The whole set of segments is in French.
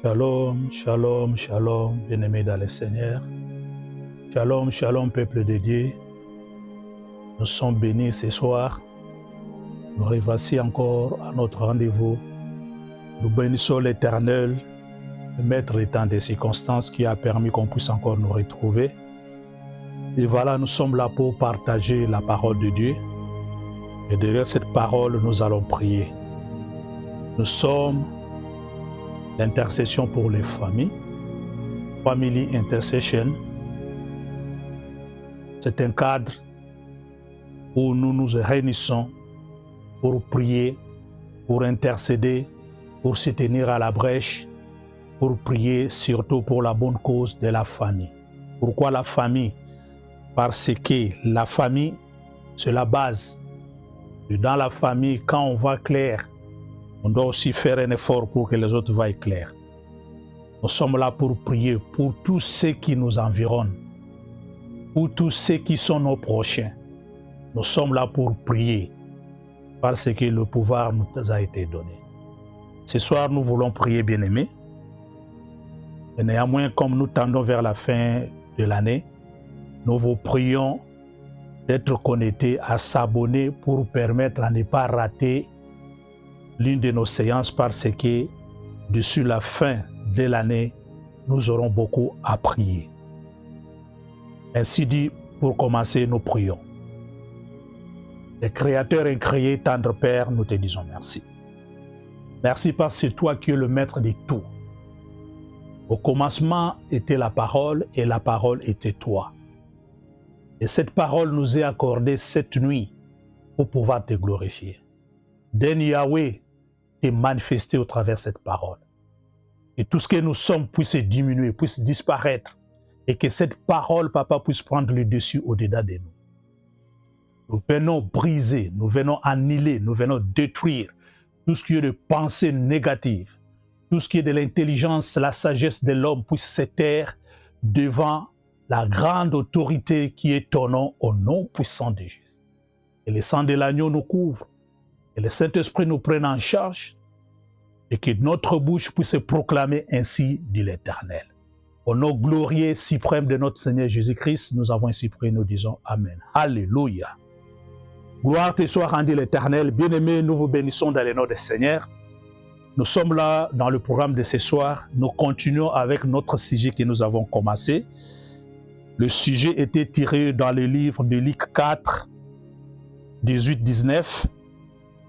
Shalom, shalom, shalom, bien-aimés dans le Seigneur. Shalom, shalom, peuple de Dieu. Nous sommes bénis ce soir. Nous revoici encore à notre rendez-vous. Nous bénissons l'Éternel, le Maître des temps des circonstances qui a permis qu'on puisse encore nous retrouver. Et voilà, nous sommes là pour partager la parole de Dieu. Et derrière cette parole, nous allons prier. Nous sommes l'intercession pour les familles, Family Intercession. C'est un cadre où nous nous réunissons pour prier, pour intercéder, pour se tenir à la brèche, pour prier surtout pour la bonne cause de la famille. Pourquoi la famille? Parce que la famille, c'est la base. Et dans la famille, quand on voit clair, on doit aussi faire un effort pour que les autres voient clair. Nous sommes là pour prier pour tous ceux qui nous environnent, pour tous ceux qui sont nos prochains. Nous sommes là pour prier parce que le pouvoir nous a été donné. Ce soir, nous voulons prier, bien-aimés. Et néanmoins, comme nous tendons vers la fin de l'année, nous vous prions d'être connectés, à s'abonner pour permettre à ne pas rater l'une de nos séances parce que d'ici la fin de l'année, nous aurons beaucoup à prier. Ainsi dit, pour commencer, nous prions. Le Créateur incréé, tendre Père, nous te disons merci. Merci parce que c'est toi qui es le maître de tout. Au commencement était la parole et la parole était toi. Et cette parole nous est accordée cette nuit pour pouvoir te glorifier. Donne Yahweh te manifester au travers de cette parole. Et tout ce que nous sommes puisse diminuer, puisse disparaître. Et que cette parole, Papa, puisse prendre le dessus au-delà de nous. Nous venons briser, nous venons annihiler, nous venons détruire tout ce qui est de pensée négative, tout ce qui est de l'intelligence, la sagesse de l'homme puisse se taire devant la grande autorité qui est ton nom au nom puissant de Jésus. Et le sang de l'agneau nous couvre. Et le Saint-Esprit nous prenne en charge et que notre bouche puisse proclamer ainsi dit l'Éternel. Au nom glorieux suprême de notre Seigneur Jésus-Christ, nous avons ainsi prié, nous disons Amen. Alléluia. Gloire te soit rendue l'Éternel. Bien-aimés, nous vous bénissons dans le nom du Seigneur. Nous sommes là dans le programme de ce soir. Nous continuons avec notre sujet que nous avons commencé. Le sujet était tiré dans le livre de Luc 4, 18-19.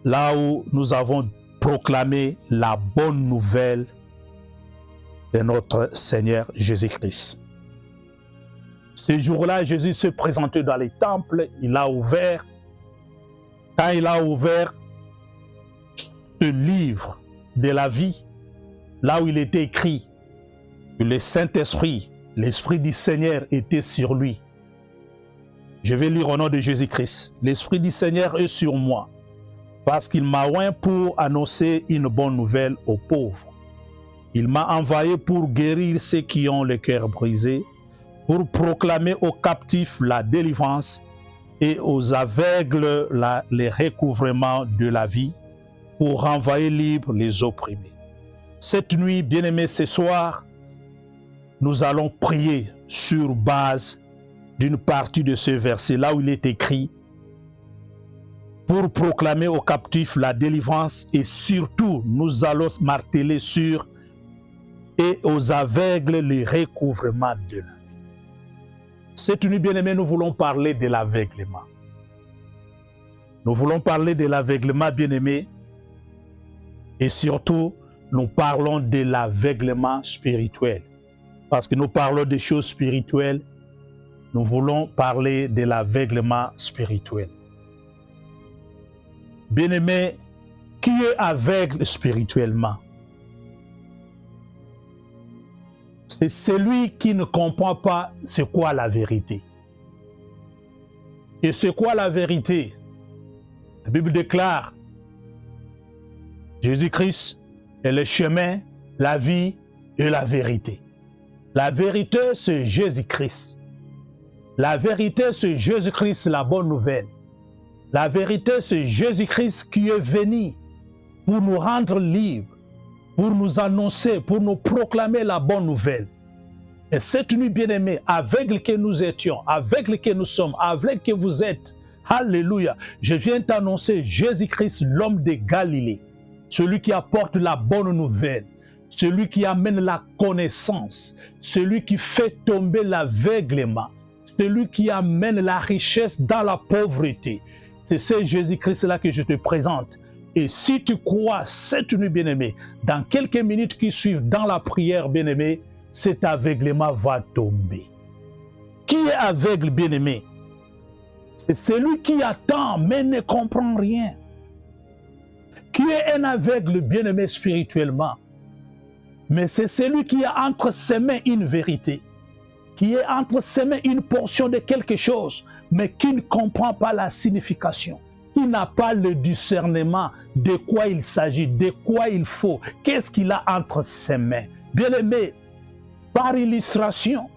Là où nous avons proclamé la bonne nouvelle de notre Seigneur Jésus-Christ. Ce jour-là, Jésus s'est présenté dans les temples, il a ouvert. Quand il a ouvert ce livre de la vie, là où il était écrit que le Saint-Esprit, l'Esprit du Seigneur était sur lui. Je vais lire au nom de Jésus-Christ. L'Esprit du Seigneur est sur moi, parce qu'il m'a oint pour annoncer une bonne nouvelle aux pauvres. Il m'a envoyé pour guérir ceux qui ont le cœur brisé, pour proclamer aux captifs la délivrance et aux aveugles le recouvrement de la vie, pour renvoyer libres les opprimés. Cette nuit, bien-aimés, ce soir, nous allons prier sur base d'une partie de ce verset, là où il est écrit pour proclamer aux captifs la délivrance et surtout nous allons marteler sur et aux aveugles le recouvrement de la vie. Cette nuit, bien-aimés, nous voulons parler de l'aveuglement. Nous voulons parler de l'aveuglement, bien-aimés, et surtout nous parlons de l'aveuglement spirituel. Parce que nous parlons des choses spirituelles, nous voulons parler de l'aveuglement spirituel. Bien-aimé, qui est aveugle spirituellement? C'est celui qui ne comprend pas c'est quoi la vérité. Et c'est quoi la vérité? La Bible déclare Jésus-Christ est le chemin, la vie et la vérité. La vérité, c'est Jésus-Christ. La vérité, c'est Jésus-Christ, la bonne nouvelle. La vérité, c'est Jésus-Christ qui est venu pour nous rendre libres, pour nous annoncer, pour nous proclamer la bonne nouvelle. Et cette nuit, bien-aimés, aveugle que nous étions, aveugle que nous sommes, aveugle que vous êtes, alléluia, je viens t'annoncer Jésus-Christ, l'homme de Galilée, celui qui apporte la bonne nouvelle, celui qui amène la connaissance, celui qui fait tomber l'aveuglement, celui qui amène la richesse dans la pauvreté. C'est ce Jésus-Christ-là que je te présente. Et si tu crois cette nuit, bien-aimé, dans quelques minutes qui suivent dans la prière, bien-aimé, cet aveuglement va tomber. Qui est aveugle, bien-aimé? C'est celui qui attend mais ne comprend rien. Qui est un aveugle, bien-aimé spirituellement? Mais c'est celui qui a entre ses mains une vérité, qui est entre ses mains une portion de quelque chose, mais qui ne comprend pas la signification, qui n'a pas le discernement de quoi il s'agit, de quoi il faut, qu'est-ce qu'il a entre ses mains. Bien-aimé, par illustration,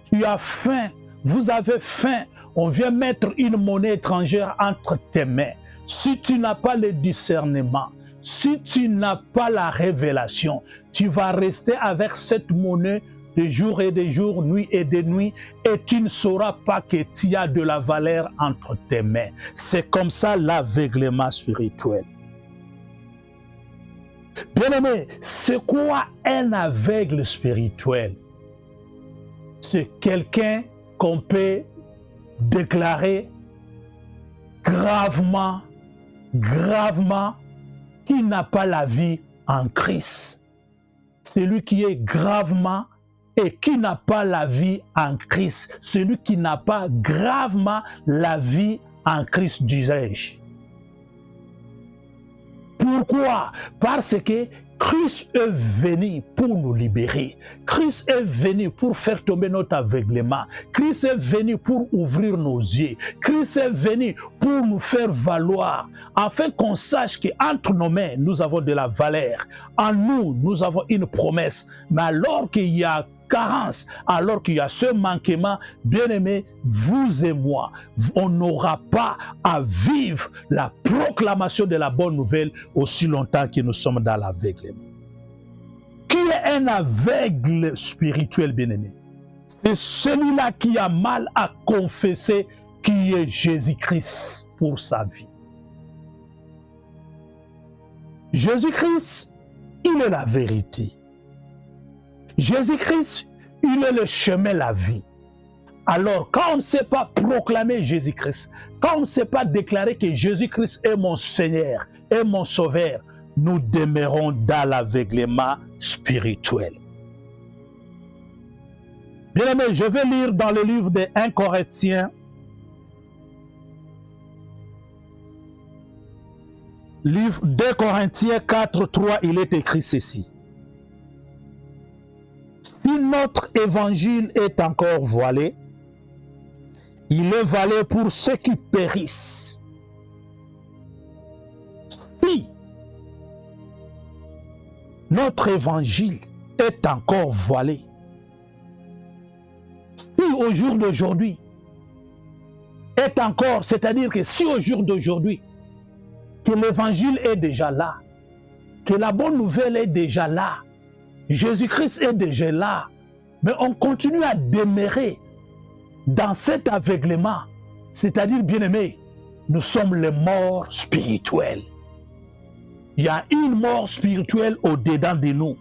tu as faim, vous avez faim, on vient mettre une monnaie étrangère entre tes mains. Si tu n'as pas le discernement, si tu n'as pas la révélation, tu vas rester avec cette monnaie de jour et de jour, nuit et de nuit, et tu ne sauras pas que tu as de la valeur entre tes mains. C'est comme ça l'aveuglement spirituel. Bien-aimé, c'est quoi un aveugle spirituel? C'est quelqu'un qu'on peut déclarer gravement, qui n'a pas la vie en Christ. Celui qui est gravement et qui n'a pas la vie en Christ. Celui qui n'a pas gravement la vie en Christ, disais-je. Pourquoi? Parce que Christ est venu pour nous libérer. Christ est venu pour faire tomber notre aveuglement. Christ est venu pour ouvrir nos yeux. Christ est venu pour nous faire valoir, afin qu'on sache qu'entre nos mains, nous avons de la valeur. En nous, nous avons une promesse. Mais alors qu'il y a carence, alors qu'il y a ce manquement, bien-aimés, vous et moi, on n'aura pas à vivre la proclamation de la bonne nouvelle aussi longtemps que nous sommes dans l'aveuglement. Qui est un aveugle spirituel, bien-aimé? C'est celui-là qui a mal à confesser qui est Jésus-Christ pour sa vie. Jésus-Christ, il est la vérité. Jésus-Christ, il est le chemin, la vie. Alors, quand on ne sait pas proclamer Jésus-Christ, quand on ne sait pas déclarer que Jésus-Christ est mon Seigneur, est mon Sauveur, nous demeurons dans l'aveuglement spirituel. Bien aimé, je vais lire dans le livre de 1 Corinthiens, livre 2 Corinthiens 4, 3, il est écrit ceci. Si notre évangile est encore voilé, il est voilé pour ceux qui périssent. Si notre évangile est encore voilé, si au jour d'aujourd'hui est encore, c'est-à-dire que si au jour d'aujourd'hui, que l'évangile est déjà là, que la bonne nouvelle est déjà là, Jésus-Christ est déjà là, mais on continue à demeurer dans cet aveuglement, c'est-à-dire, bien-aimés, nous sommes les morts spirituels. Il y a une mort spirituelle au-dedans de nous.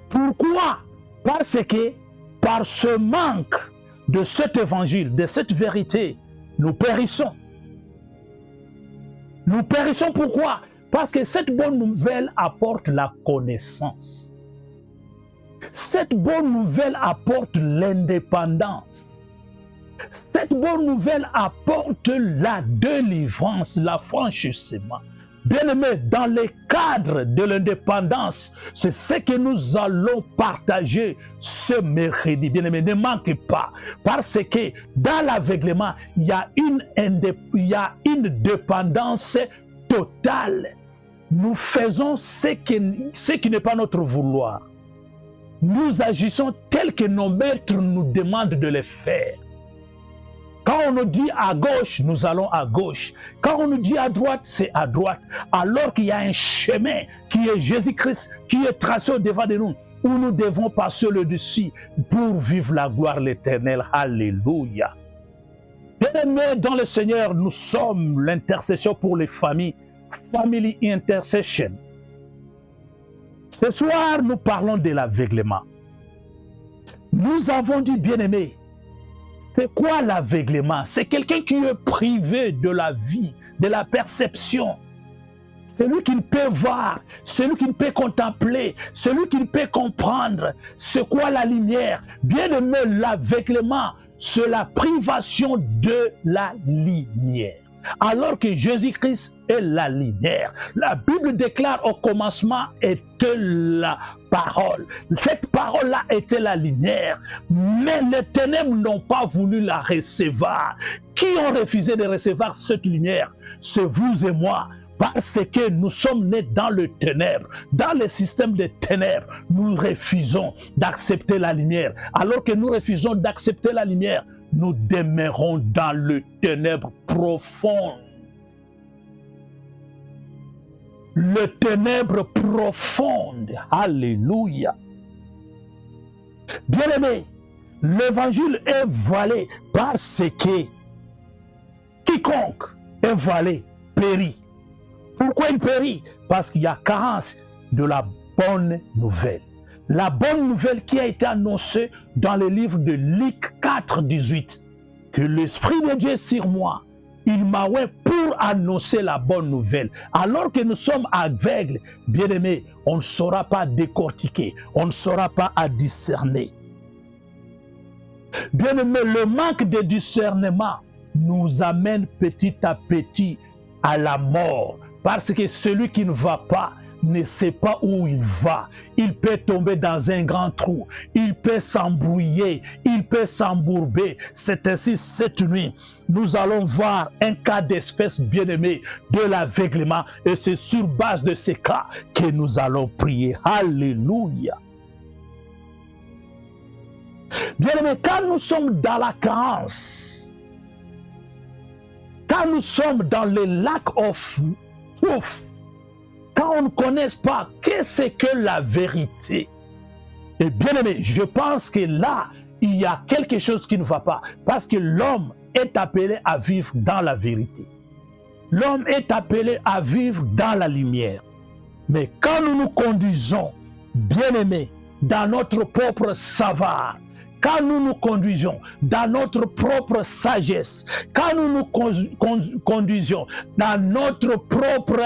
Pourquoi? Parce que par ce manque de cet évangile, de cette vérité, nous périssons. Nous périssons pourquoi? Parce que cette bonne nouvelle apporte la connaissance. Cette bonne nouvelle apporte l'indépendance. Cette bonne nouvelle apporte la délivrance, l'affranchissement. Bien-aimés, dans le cadre de l'indépendance, c'est ce que nous allons partager ce mercredi. Bien-aimés, ne manquez pas, parce que dans l'aveuglement, il y a une dépendance totale. Nous faisons ce qui n'est pas notre vouloir. Nous agissons tel que nos maîtres nous demandent de le faire. Quand on nous dit à gauche, nous allons à gauche. Quand on nous dit à droite, c'est à droite. Alors qu'il y a un chemin qui est Jésus-Christ, qui est tracé au devant de nous, où nous devons passer le dessus pour vivre la gloire l'éternel. Alléluia. Bien-aimés dans le Seigneur, nous sommes l'intercession pour les familles, Family Intercession. Ce soir, nous parlons de l'aveuglement. Nous avons dit, bien-aimés, c'est quoi l'aveuglement? C'est quelqu'un qui est privé de la vie, de la perception. Celui qui ne peut voir, celui qui ne peut contempler, celui qui ne peut comprendre. C'est quoi la lumière? Bien-aimé, l'aveuglement, c'est la privation de la lumière. Alors que Jésus-Christ est la lumière. La Bible déclare au commencement était la parole. Cette parole-là était la lumière. Mais les ténèbres n'ont pas voulu la recevoir. Qui ont refusé de recevoir cette lumière? C'est vous et moi. Parce que nous sommes nés dans le ténèbre, dans le système des ténèbres, nous refusons d'accepter la lumière. Alors que nous refusons d'accepter la lumière, nous demeurons dans le ténèbre profond. Le ténèbre profonde. Alléluia. Bien-aimé, l'évangile est voilé parce que quiconque est voilé périt. Pourquoi il périt? Parce qu'il y a carence de la bonne nouvelle. La bonne nouvelle qui a été annoncée dans le livre de Luc 4, 18. Que l'Esprit de Dieu est sur moi. Il m'a oint pour annoncer la bonne nouvelle. Alors que nous sommes aveugles, bien-aimés, on ne saura pas décortiquer, on ne saura pas à discerner. Bien-aimés, le manque de discernement nous amène petit à petit à la mort. Parce que celui qui ne va pas ne sait pas où il va. Il peut tomber dans un grand trou. Il peut s'embrouiller. Il peut s'embourber. C'est ainsi cette nuit. Nous allons voir un cas d'espèce bien-aimé de l'aveuglement. Et c'est sur base de ce cas que nous allons prier. Alléluia. Bien-aimé, quand nous sommes dans la carence, quand nous sommes dans le lac of truth, quand on ne connaît pas qu'est-ce que la vérité, et bien aimé, je pense que là, il y a quelque chose qui ne va pas, parce que l'homme est appelé à vivre dans la vérité. L'homme est appelé à vivre dans la lumière. Mais quand nous nous conduisons, bien aimé, dans notre propre savoir, quand nous nous conduisons dans notre propre sagesse, quand nous nous conduisons dans notre propre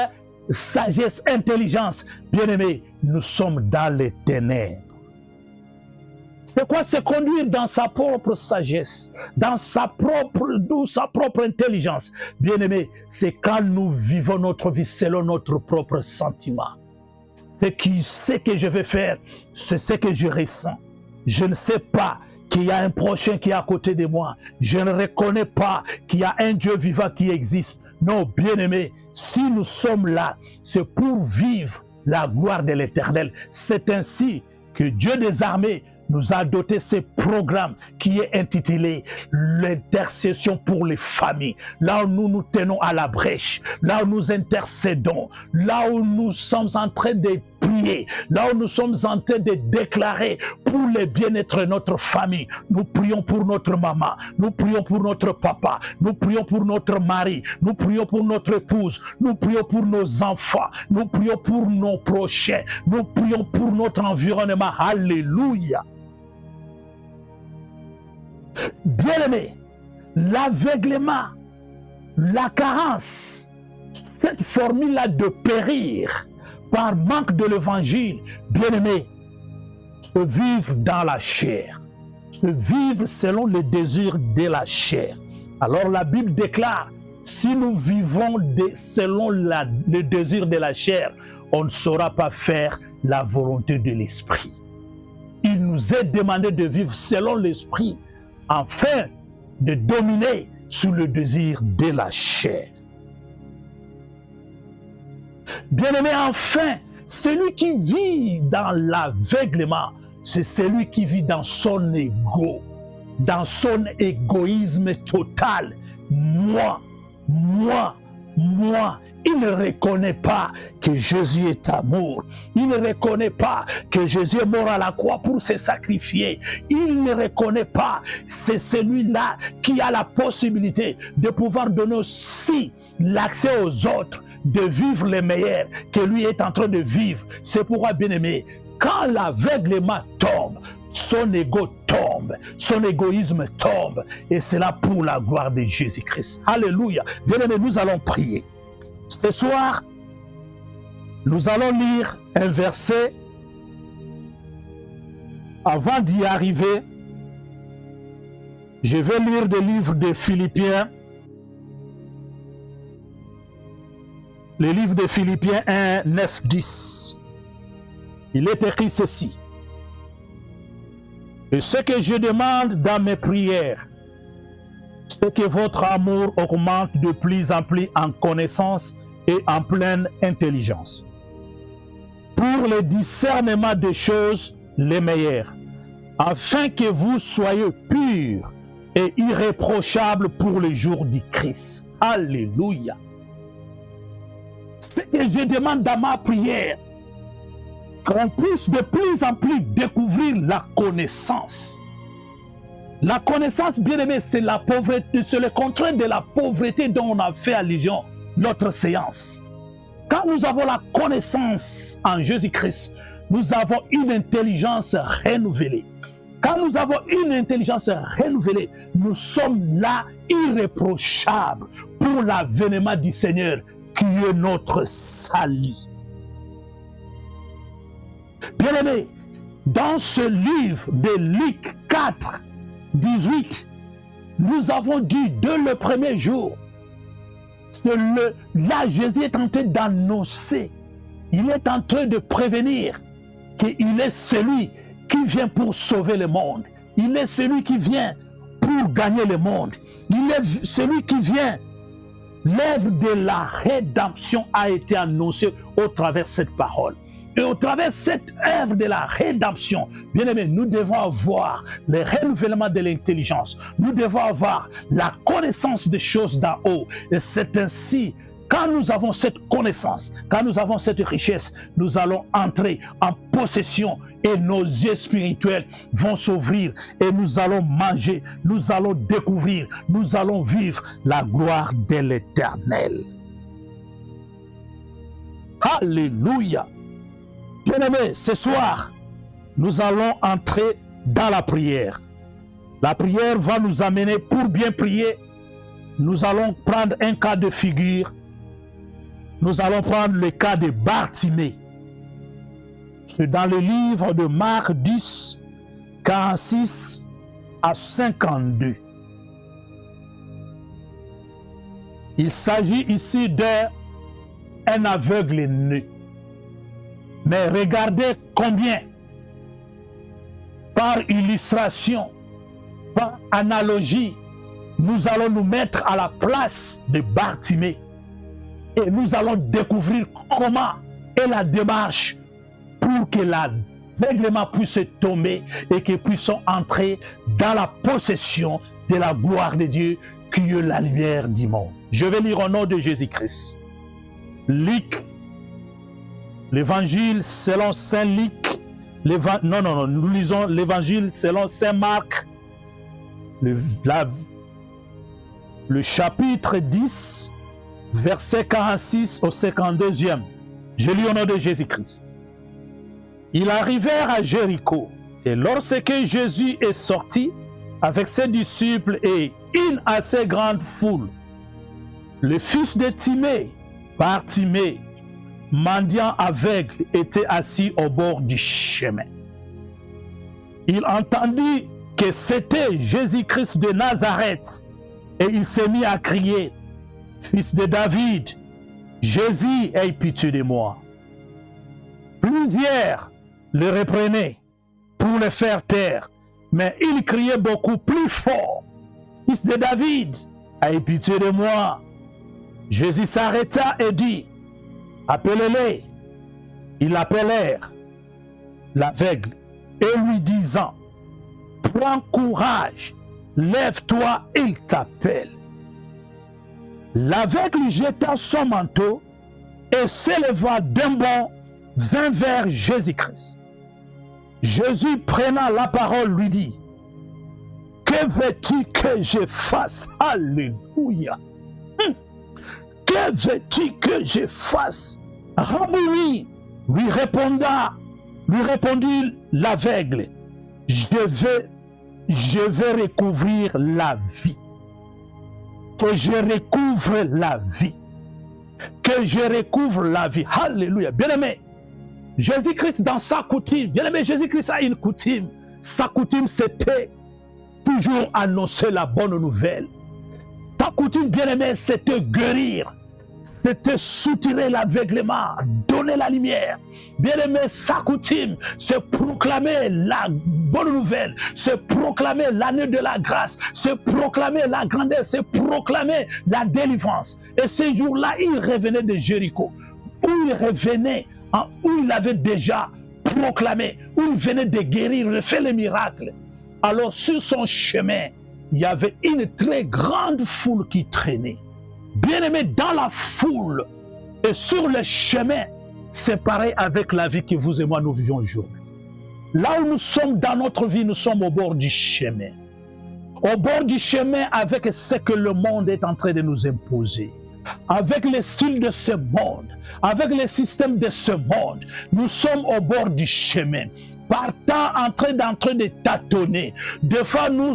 sagesse, intelligence, bien-aimés, nous sommes dans les ténèbres. C'est quoi? Se conduire dans sa propre sagesse, dans sa propre intelligence. Bien-aimés, c'est quand nous vivons notre vie selon notre propre sentiment. Ce que je vais faire, c'est ce que je ressens. Je ne sais pas qu'il y a un prochain qui est à côté de moi. Je ne reconnais pas qu'il y a un Dieu vivant qui existe. Non, bien-aimés, si nous sommes là, c'est pour vivre la gloire de l'Éternel. C'est ainsi que Dieu des armées nous a doté ce programme qui est intitulé l'intercession pour les familles. Là où nous nous tenons à la brèche, là où nous intercédons, là où nous sommes en train de prier, là où nous sommes en train de déclarer pour le bien-être de notre famille. Nous prions pour notre maman, nous prions pour notre papa, nous prions pour notre mari, nous prions pour notre épouse, nous prions pour nos enfants, nous prions pour nos prochains, nous prions pour notre environnement. Alléluia. Bien-aimé, l'aveuglement, la carence, cette formule-là de périr par manque de l'évangile, bien-aimé, se vivre dans la chair, se vivre selon les désirs de la chair. Alors la Bible déclare, si nous vivons selon le désir de la chair, on ne saura pas faire la volonté de l'esprit. Il nous est demandé de vivre selon l'esprit, afin de dominer sous le désir de la chair. Bien-aimé, enfin, celui qui vit dans l'aveuglement, c'est celui qui vit dans son ego. dans son égoïsme total. Moi. Il ne reconnaît pas que Jésus est amour. Il ne reconnaît pas que Jésus est mort à la croix pour se sacrifier. Il ne reconnaît pas, c'est celui-là qui a la possibilité de pouvoir donner aussi l'accès aux autres, de vivre les meilleurs que lui est en train de vivre. C'est pourquoi, bien-aimé, quand l'aveuglement tombe, son ego tombe, son égoïsme tombe, et c'est là pour la gloire de Jésus-Christ. Alléluia. Bien-aimé, nous allons prier. Ce soir, nous allons lire un verset. Avant d'y arriver, je vais lire le livre de Philippiens. Le livre de Philippiens 1, 9, 10. Il est écrit ceci. Et ce que je demande dans mes prières, c'est que votre amour augmente de plus en plus en connaissance et en pleine intelligence, pour le discernement des choses les meilleures, afin que vous soyez purs et irréprochables pour le jour du Christ. Alléluia. Ce que je demande dans ma prière, qu'on puisse de plus en plus découvrir la connaissance. La connaissance, bien aimé, c'est la pauvreté, c'est le contraire de la pauvreté dont on a fait allusion notre séance. Quand nous avons la connaissance en Jésus-Christ, nous avons une intelligence renouvelée. Quand nous avons une intelligence renouvelée, nous sommes là irréprochables pour l'avènement du Seigneur qui est notre salut. Bien-aimé, dans ce livre de Luc 4, 18, nous avons dit dès le premier jour, là Jésus est en train d'annoncer, il est en train de prévenir qu'il est celui qui vient pour sauver le monde. Il est celui qui vient pour gagner le monde. Il est celui qui vient. L'œuvre de la rédemption a été annoncée au travers de cette parole. Et au travers de cette œuvre de la rédemption, bien aimé, nous devons avoir le renouvellement de l'intelligence. Nous devons avoir la connaissance des choses d'en haut. Et c'est ainsi, quand nous avons cette connaissance, quand nous avons cette richesse, nous allons entrer en possession et nos yeux spirituels vont s'ouvrir et nous allons manger, nous allons découvrir, nous allons vivre la gloire de l'Éternel. Alléluia. Bien-aimés, ce soir, nous allons entrer dans la prière. La prière va nous amener, pour bien prier, nous allons prendre un cas de figure. Nous allons prendre le cas de Bartimée. C'est dans le livre de Marc 10, 46 à 52. Il s'agit ici d'un aveugle né. Mais regardez combien, par illustration, par analogie, nous allons nous mettre à la place de Bartimée. Et nous allons découvrir comment est la démarche pour que l'aveuglement puisse tomber et que puissions entrer dans la possession de la gloire de Dieu qui est la lumière du monde. Je vais lire au nom de Jésus-Christ. Luc, l'évangile selon Saint Luc, nous lisons l'évangile selon Saint Marc, le chapitre 10, verset 46 au 52e. Je lis au nom de Jésus-Christ. Ils arrivèrent à Jéricho, et lorsque Jésus est sorti avec ses disciples et une assez grande foule, le fils de Timée, Bartimée, mendiant aveugle, était assis au bord du chemin. Il entendit que c'était Jésus-Christ de Nazareth, et il s'est mis à crier: Fils de David, Jésus, aie pitié de moi. Plusieurs le reprenaient pour le faire taire, mais il criait beaucoup plus fort: Fils de David, aie pitié de moi. Jésus s'arrêta et dit: Appelez-les. Ils l'appelèrent, l'aveugle, et lui disant: Prends courage, lève-toi, il t'appelle. L'aveugle jeta son manteau et s'éleva d'un bond, vint vers Jésus-Christ. Jésus, prenant la parole, lui dit, « Que veux-tu que je fasse? » Alléluia. Que veux-tu que je fasse? Rabbi lui répondit l'aveugle, je vais recouvrir la vie. Que je recouvre la vie. Que je recouvre la vie. Alléluia. Bien-aimé, Jésus-Christ dans sa coutume, bien-aimé, Jésus-Christ a une coutume. Sa coutume, c'était toujours annoncer la bonne nouvelle. Sa coutume, bien-aimé, c'était guérir. C'était soutirer l'aveuglement, donner la lumière. Bien-aimé, sa coutume, c'est proclamer la bonne nouvelle, c'est proclamer l'année de la grâce, c'est proclamer la grandeur, c'est proclamer la délivrance. Et ce jour-là, il revenait de Jéricho, où il revenait, où il avait déjà proclamé, où il venait de guérir, de faire les miracles. Alors sur son chemin, il y avait une très grande foule qui traînait. Bien-aimé, dans la foule et sur le chemin, c'est pareil avec la vie que vous et moi nous vivons aujourd'hui. Là où nous sommes dans notre vie, nous sommes au bord du chemin. Au bord du chemin avec ce que le monde est en train de nous imposer. Avec les styles de ce monde, avec les systèmes de ce monde, nous sommes au bord du chemin. Partant en train de tâtonner. Des fois, nous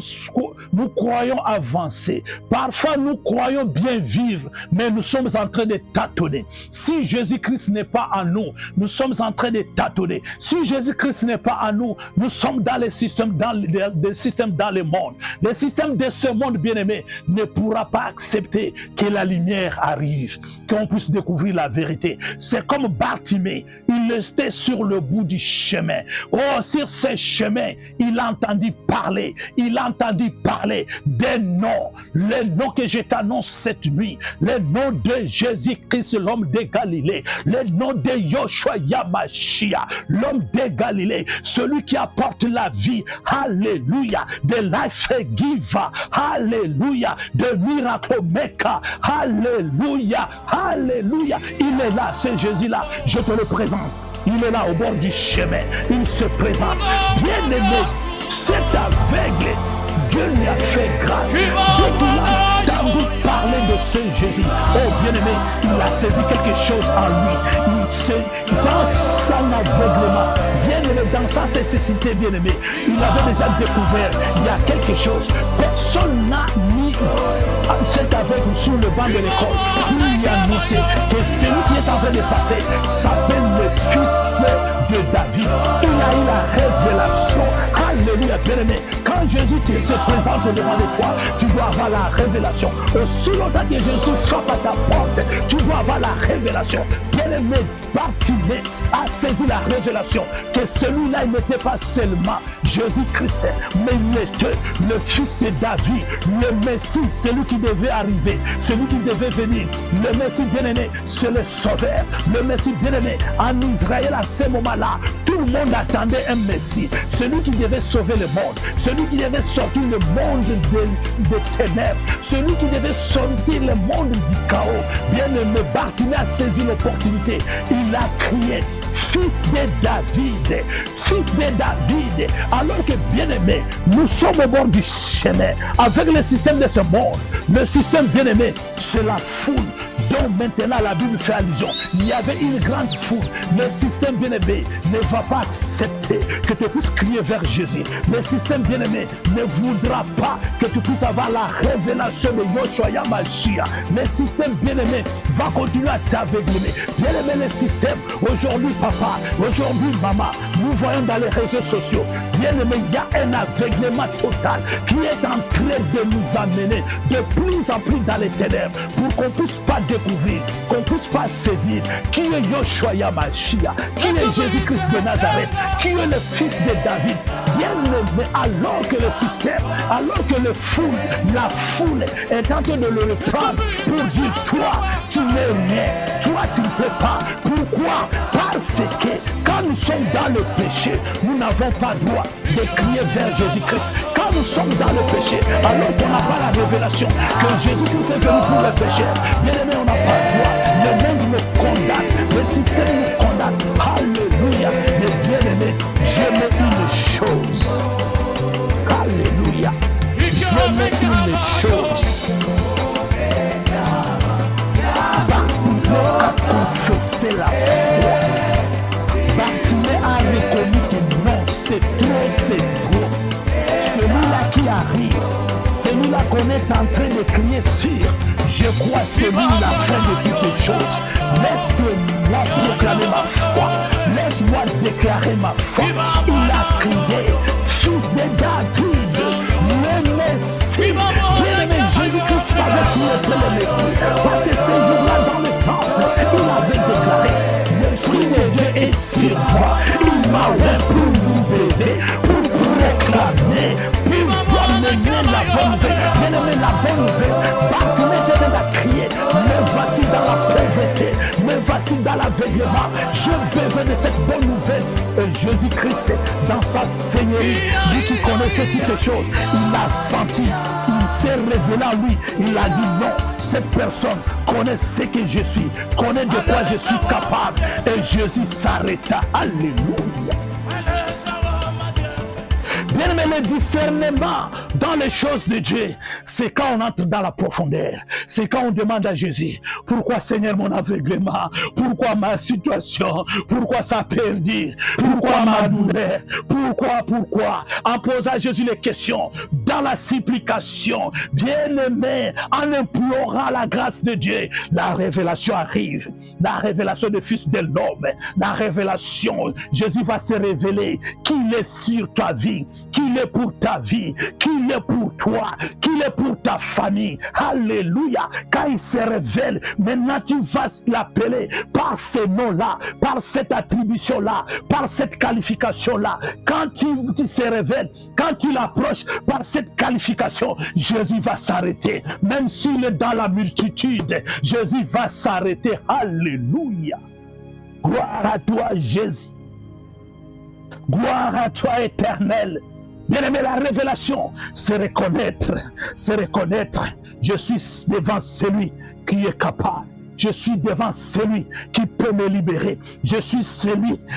croyons avancer. Parfois, nous croyons bien vivre, mais nous sommes en train de tâtonner. Si Jésus-Christ n'est pas en nous, nous sommes en train de tâtonner. Si Jésus-Christ n'est pas en nous, nous sommes dans les systèmes, dans le monde. Le système de ce monde, bien-aimé, ne pourra pas accepter que la lumière arrive, qu'on puisse découvrir la vérité. C'est comme Bartimée, il était sur le bout du chemin. Oh, sur ce chemin, il a entendu parler des noms, les noms que je t'annonce cette nuit, les noms de Jésus-Christ, l'homme de Galilée, les noms de Yoshua Yamashia, l'homme de Galilée, celui qui apporte la vie, alléluia, de life giver, alléluia, de miracle maker, alléluia, alléluia, il est là, c'est Jésus-là, je te le présente. Il est là au bord du chemin. Il se présente. Bien-aimé, cet aveugle, Dieu lui a fait grâce. Dès qu'il a entendu parler de ce Jésus, oh bien-aimé, il a saisi quelque chose en lui. Dans son aveuglement, bien-aimé, dans sa cécité, bien-aimé, il avait déjà découvert, il y a quelque chose. Personne n'a mis cet aveugle sur le banc de l'école. Il lui a annoncé que celui qui est en train de passer s'appelle le fils de David. Il a eu la révélation. Alléluia, bien-aimé. Quand Jésus se présente devant toi, tu dois avoir la révélation. Aussi longtemps que Jésus frappe à ta porte, tu dois avoir la révélation. Bien-aimé, Bartimée a saisi la révélation que celui-là, il n'était pas seulement Jésus-Christ, mais il était le fils de David, le Messie, celui qui devait arriver, celui qui devait venir. Le Messie bien-aimé, c'est le Sauveur. Le Messie bien-aimé, en Israël à ce moment-là, tout le monde attendait un Messie, celui qui devait sauver le monde, celui qui devait sortir le monde des ténèbres, celui qui devait sortir le monde du chaos. Bien-aimé, Bartimée a saisi l'opportunité. Il a crié, fils de David, fils de David. Alors que, bien-aimé, nous sommes au bord du chemin avec le système de ce monde. Le système, bien-aimé, c'est la foule dont maintenant la Bible fait allusion. Il y avait une grande foule. Le système, bien-aimé, ne va pas accepter que tu puisses crier vers Jésus. Le système, bien-aimé, ne voudra pas que tu puisses avoir la révélation de Yoshua Yamashia. Le système, bien-aimé, va continuer à t'aveugler. Bien-aimé, le système, aujourd'hui, papa, aujourd'hui, maman, nous voyons dans les réseaux sociaux, bien-aimé, il y a un aveuglement total qui est en train de nous amener de plus en plus dans les ténèbres pour qu'on ne puisse pas découvrir, qu'on ne puisse pas saisir qui est Yoshua Yamashia, qui est Jésus-Christ de Nazareth, qui est le fils de David. Bien aimé, alors que le système, alors que la foule est en train de le reprendre pour dire toi, tu n'es rien, toi tu ne peux pas. Pourquoi? Parce que quand nous sommes dans le péché, nous n'avons pas droit de crier vers Jésus-Christ. Quand nous sommes dans le péché, alors qu'on n'a pas la révélation que Jésus-Christ est venu pour le péché, bien aimé, on n'a pas droit. Le monde nous condamne, le système nous condamne. Alléluia. Mais bien aimé, j'aime une chose. Alléluia. J'aime une chose. Bartimée a confessé la foi. Bartimée a reconnu que non, c'est trop. Celui-là qui arrive, celui-là qu'on est en train de crier sur, je crois celui-là fin de toutes les choses. Laisse-moi proclamer ma foi, laisse-moi déclarer ma foi. Il a crié, fils de David, le Messie. Bien-aimé, Jésus-Christ savait qui était le Messie, parce que ce jour-là dans le temple, il avait déclaré, l'Esprit de Dieu est sur moi, il m'a oint pour nous aider, pour proclamer, pour amener la bonne nouvelle. Bien-aimé, la bonne nouvelle, Bartimée devait la crier, me voici dans la pauvreté, me voici dans l'aveuglement, j'ai besoin de cette bonne nouvelle. Et Jésus-Christ, dans sa Seigneurie, lui qui connaissait toutes les choses, il a senti, il s'est révélé à lui, il a dit non, cette personne connaît ce que je suis, connaît de quoi je suis capable. Et Jésus s'arrêta. Alléluia. Bien aimé, le discernement dans les choses de Dieu, c'est quand on entre dans la profondeur. C'est quand on demande à Jésus, pourquoi Seigneur mon aveuglement? Pourquoi ma situation? Pourquoi ça perdure? Pourquoi ma douleur? Pourquoi? En posant à Jésus les questions, dans la supplication, bien aimé, en implorant la grâce de Dieu, la révélation arrive. La révélation du Fils de l'homme, la révélation, Jésus va se révéler qu'il est sur ta vie, qu'il est pour ta vie, qu'il est pour toi, qu'il est pour ta famille. Alléluia. Quand il se révèle, maintenant tu vas l'appeler par ce nom-là, par cette attribution-là, par cette qualification-là. Quand tu se révèles, quand tu l'approches par cette qualification, Jésus va s'arrêter. Même s'il est dans la multitude, Jésus va s'arrêter. Alléluia. Gloire à toi, Jésus. Gloire à toi, Éternel. Bien-aimé, la révélation, c'est reconnaître, je suis devant celui qui est capable. Je suis devant celui qui peut me libérer. Je suis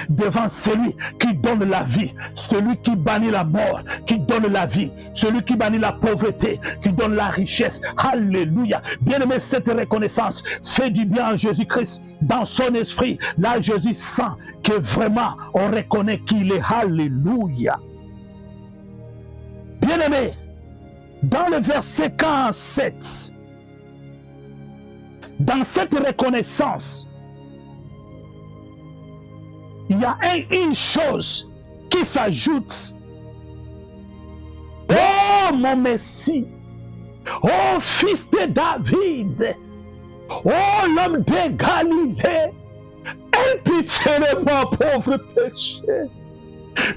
devant celui qui donne la vie. Celui qui bannit la mort, qui donne la vie. Celui qui bannit la pauvreté, qui donne la richesse. Alléluia. Bien-aimé, cette reconnaissance fait du bien à Jésus-Christ dans son esprit. Là, Jésus sent que vraiment on reconnaît qu'il est. Alléluia. Bien-aimé, dans le verset 47, dans cette reconnaissance, il y a une chose qui s'ajoute. Oh mon Messie, oh fils de David, oh l'homme de Galilée, aie pitié de moi, pauvre péché.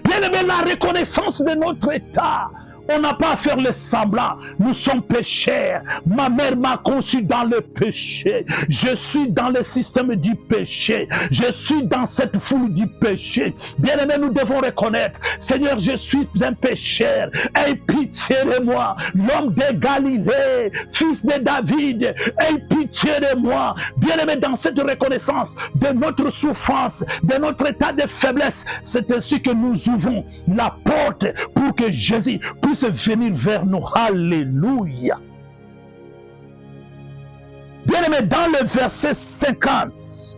Bien-aimé, la reconnaissance de notre état. On n'a pas à faire le semblant. Nous sommes pécheurs. Ma mère m'a conçu dans le péché. Je suis dans le système du péché. Je suis dans cette foule du péché. Bien-aimé, nous devons reconnaître, Seigneur, je suis un pécheur. Aie pitié de moi. L'homme de Galilée, fils de David, aie pitié de moi. Bien-aimé, dans cette reconnaissance de notre souffrance, de notre état de faiblesse, c'est ainsi que nous ouvrons la porte pour que Jésus puisse venir vers nous. Alléluia. Bien-aimé, dans le verset 50,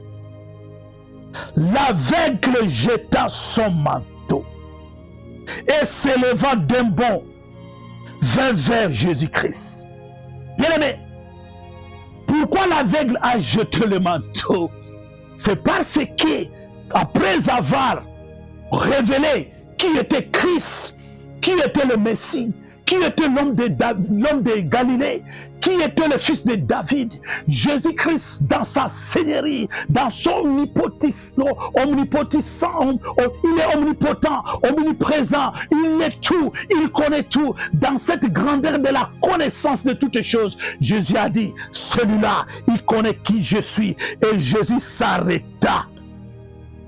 l'aveugle jeta son manteau et s'élevant d'un bond vint vers Jésus-Christ. Bien-aimé, pourquoi l'aveugle a jeté le manteau? C'est parce que, après avoir révélé qui était Christ, qui était le Messie, qui qui était l'homme de Galilée, qui était le fils de David. Jésus-Christ, dans sa seigneurie, dans son omnipotent, il est omnipotent, omniprésent, il est tout, il connaît tout. Dans cette grandeur de la connaissance de toutes choses, Jésus a dit, celui-là, il connaît qui je suis. Et Jésus s'arrêta.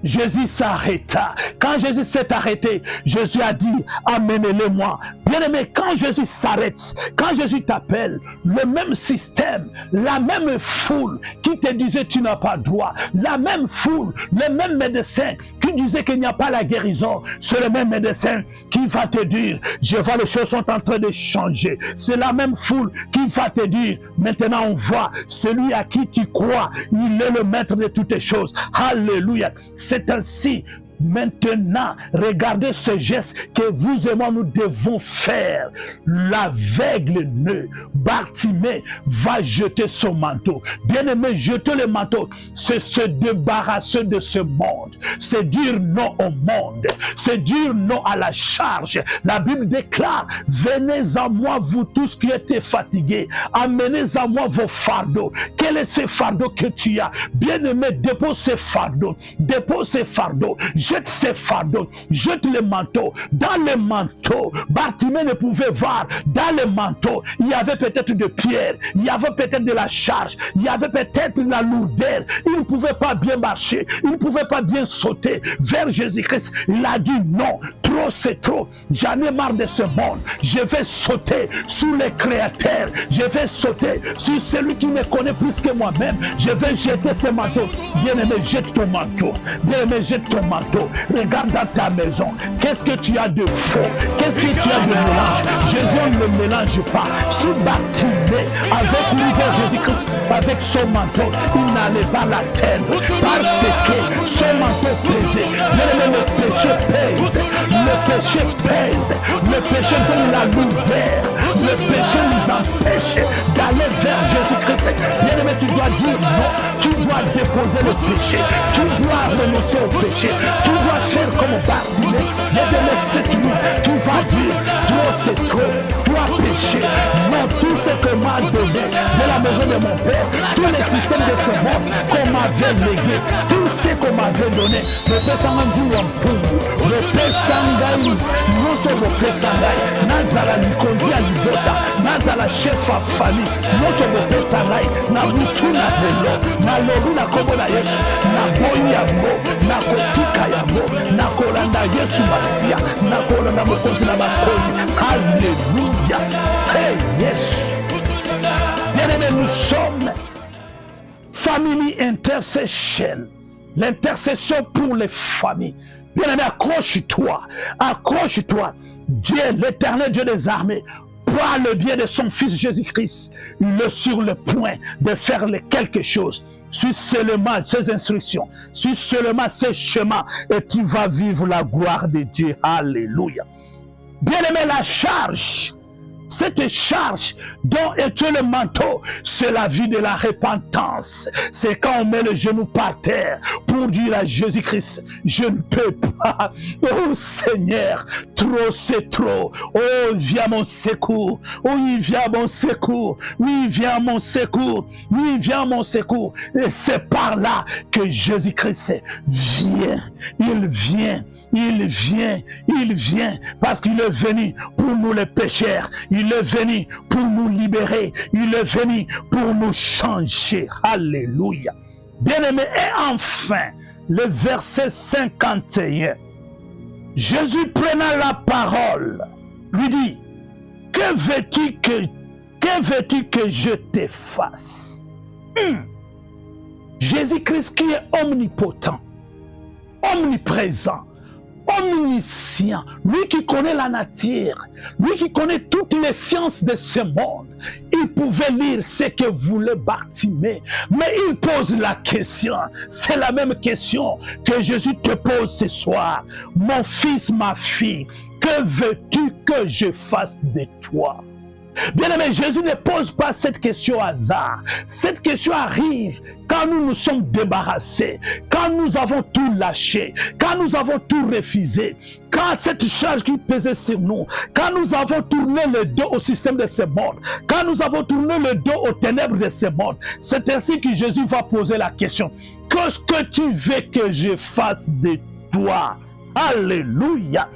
Jésus s'arrêta. Quand Jésus s'est arrêté, Jésus a dit, amenez-le-moi. Bien-aimé, quand Jésus s'arrête, quand Jésus t'appelle, le même système, la même foule qui te disait tu n'as pas droit, la même foule, le même médecin qui disait qu'il n'y a pas la guérison, c'est le même médecin qui va te dire, je vois les choses sont en train de changer. C'est la même foule qui va te dire, maintenant on voit celui à qui tu crois, il est le maître de toutes les choses. Alléluia. C'est ainsi. Maintenant, regardez ce geste que vous et moi nous devons faire. L'aveugle nœud, Bartimée, va jeter son manteau. Bien-aimé, jeter le manteau, c'est se débarrasser de ce monde. C'est dire non au monde. C'est dire non à la charge. La Bible déclare, venez à moi vous tous qui êtes fatigués. Amenez à moi vos fardeaux. Quel est ce fardeau que tu as? Bien-aimé, dépose ces fardeaux. Dépose ces fardeaux. Jette ces fardeaux, jette le manteau. Dans le manteau, Bartimée ne pouvait voir. Dans le manteau, il y avait peut-être de pierres, il y avait peut-être de la charge, il y avait peut-être de la lourdeur. Il ne pouvait pas bien marcher, il ne pouvait pas bien sauter vers Jésus-Christ. Il a dit non, trop c'est trop. J'en ai marre de ce monde. Je vais sauter sous le Créateur. Je vais sauter sur celui qui me connaît plus que moi-même. Je vais jeter ce manteau. Bien-aimé, jette ton manteau. Bien-aimé, jette ton manteau. Regarde dans ta maison. Qu'est-ce que tu as de faux? Qu'est-ce que tu as de mélange? Jésus ne le mélange pas. Sous Bartimée, avec lui vers Jésus-Christ, avec son manteau, il n'allait pas la terre. Parce que son manteau pesait. Bien-aimé, le péché pèse. Le péché pèse. Le péché donne la lourdeur. Le péché nous empêche d'aller vers Jésus-Christ. Bien-aimé, tu dois dire non. Tu dois déposer le péché. Tu dois renoncer au péché. Tu dois faire comme Bartimée. Bien-aimé, cette nuit, tu vas dire, toi c'est trop. Toi péché. Non, tout ce que m'a donné de la maison de mon père, tous les systèmes de ce monde qu'on m'avait légué, tout ce qu'on m'avait donné, le Père Sangaï, le Père Sangaï, nous sommes le Père Sangaï, Nazala Likondi à Libota, Nazala chef à famille, nous sommes le Père Sangaï, Nabutu na Belo, na Lobu na Kobo na Yesu, na Boyi Yambo, na Kotika Yambo, na Kolanda Yesu Masia, na Kolanda Mokozi na Bakozi. Alléluia. Hey, yes. Bien-aimés, nous sommes Family Intercession, l'intercession pour les familles. Bien-aimé, accroche-toi, accroche-toi. Dieu, l'éternel Dieu des armées, par le biais de son fils Jésus-Christ, il est sur le point de faire quelque chose. Suis seulement ses instructions, suis seulement ses chemins et tu vas vivre la gloire de Dieu. Alléluia. Bien-aimé, la charge, cette charge dont est le manteau, c'est la vie de la repentance. C'est quand on met le genou par terre pour dire à Jésus-Christ, je ne peux pas. Oh Seigneur, trop c'est trop. Oh, viens mon secours. Oui, viens mon secours. Oui, viens mon secours. Oui, viens mon secours. Et c'est par là que Jésus-Christ vient. Il vient. Il vient, il vient, parce qu'il est venu pour nous les pécheurs, il est venu pour nous libérer, il est venu pour nous changer. Alléluia. Bien-aimé, et enfin, le verset 51, Jésus prenant la parole, lui dit, que veux-tu que je te fasse? Jésus-Christ qui est omnipotent, omniprésent, omniscient, lui qui connaît la nature, lui qui connaît toutes les sciences de ce monde, il pouvait lire ce que voulait Bartimée, mais il pose la question, c'est la même question que Jésus te pose ce soir. Mon fils, ma fille, que veux-tu que je fasse de toi? Bien-aimé, Jésus ne pose pas cette question au hasard. Cette question arrive quand nous nous sommes débarrassés, quand nous avons tout lâché, quand nous avons tout refusé, quand cette charge qui pesait sur nous, quand nous avons tourné le dos au système de ce monde, quand nous avons tourné le dos aux ténèbres de ce monde. C'est ainsi que Jésus va poser la question. Qu'est-ce que tu veux que je fasse de toi? Alléluia.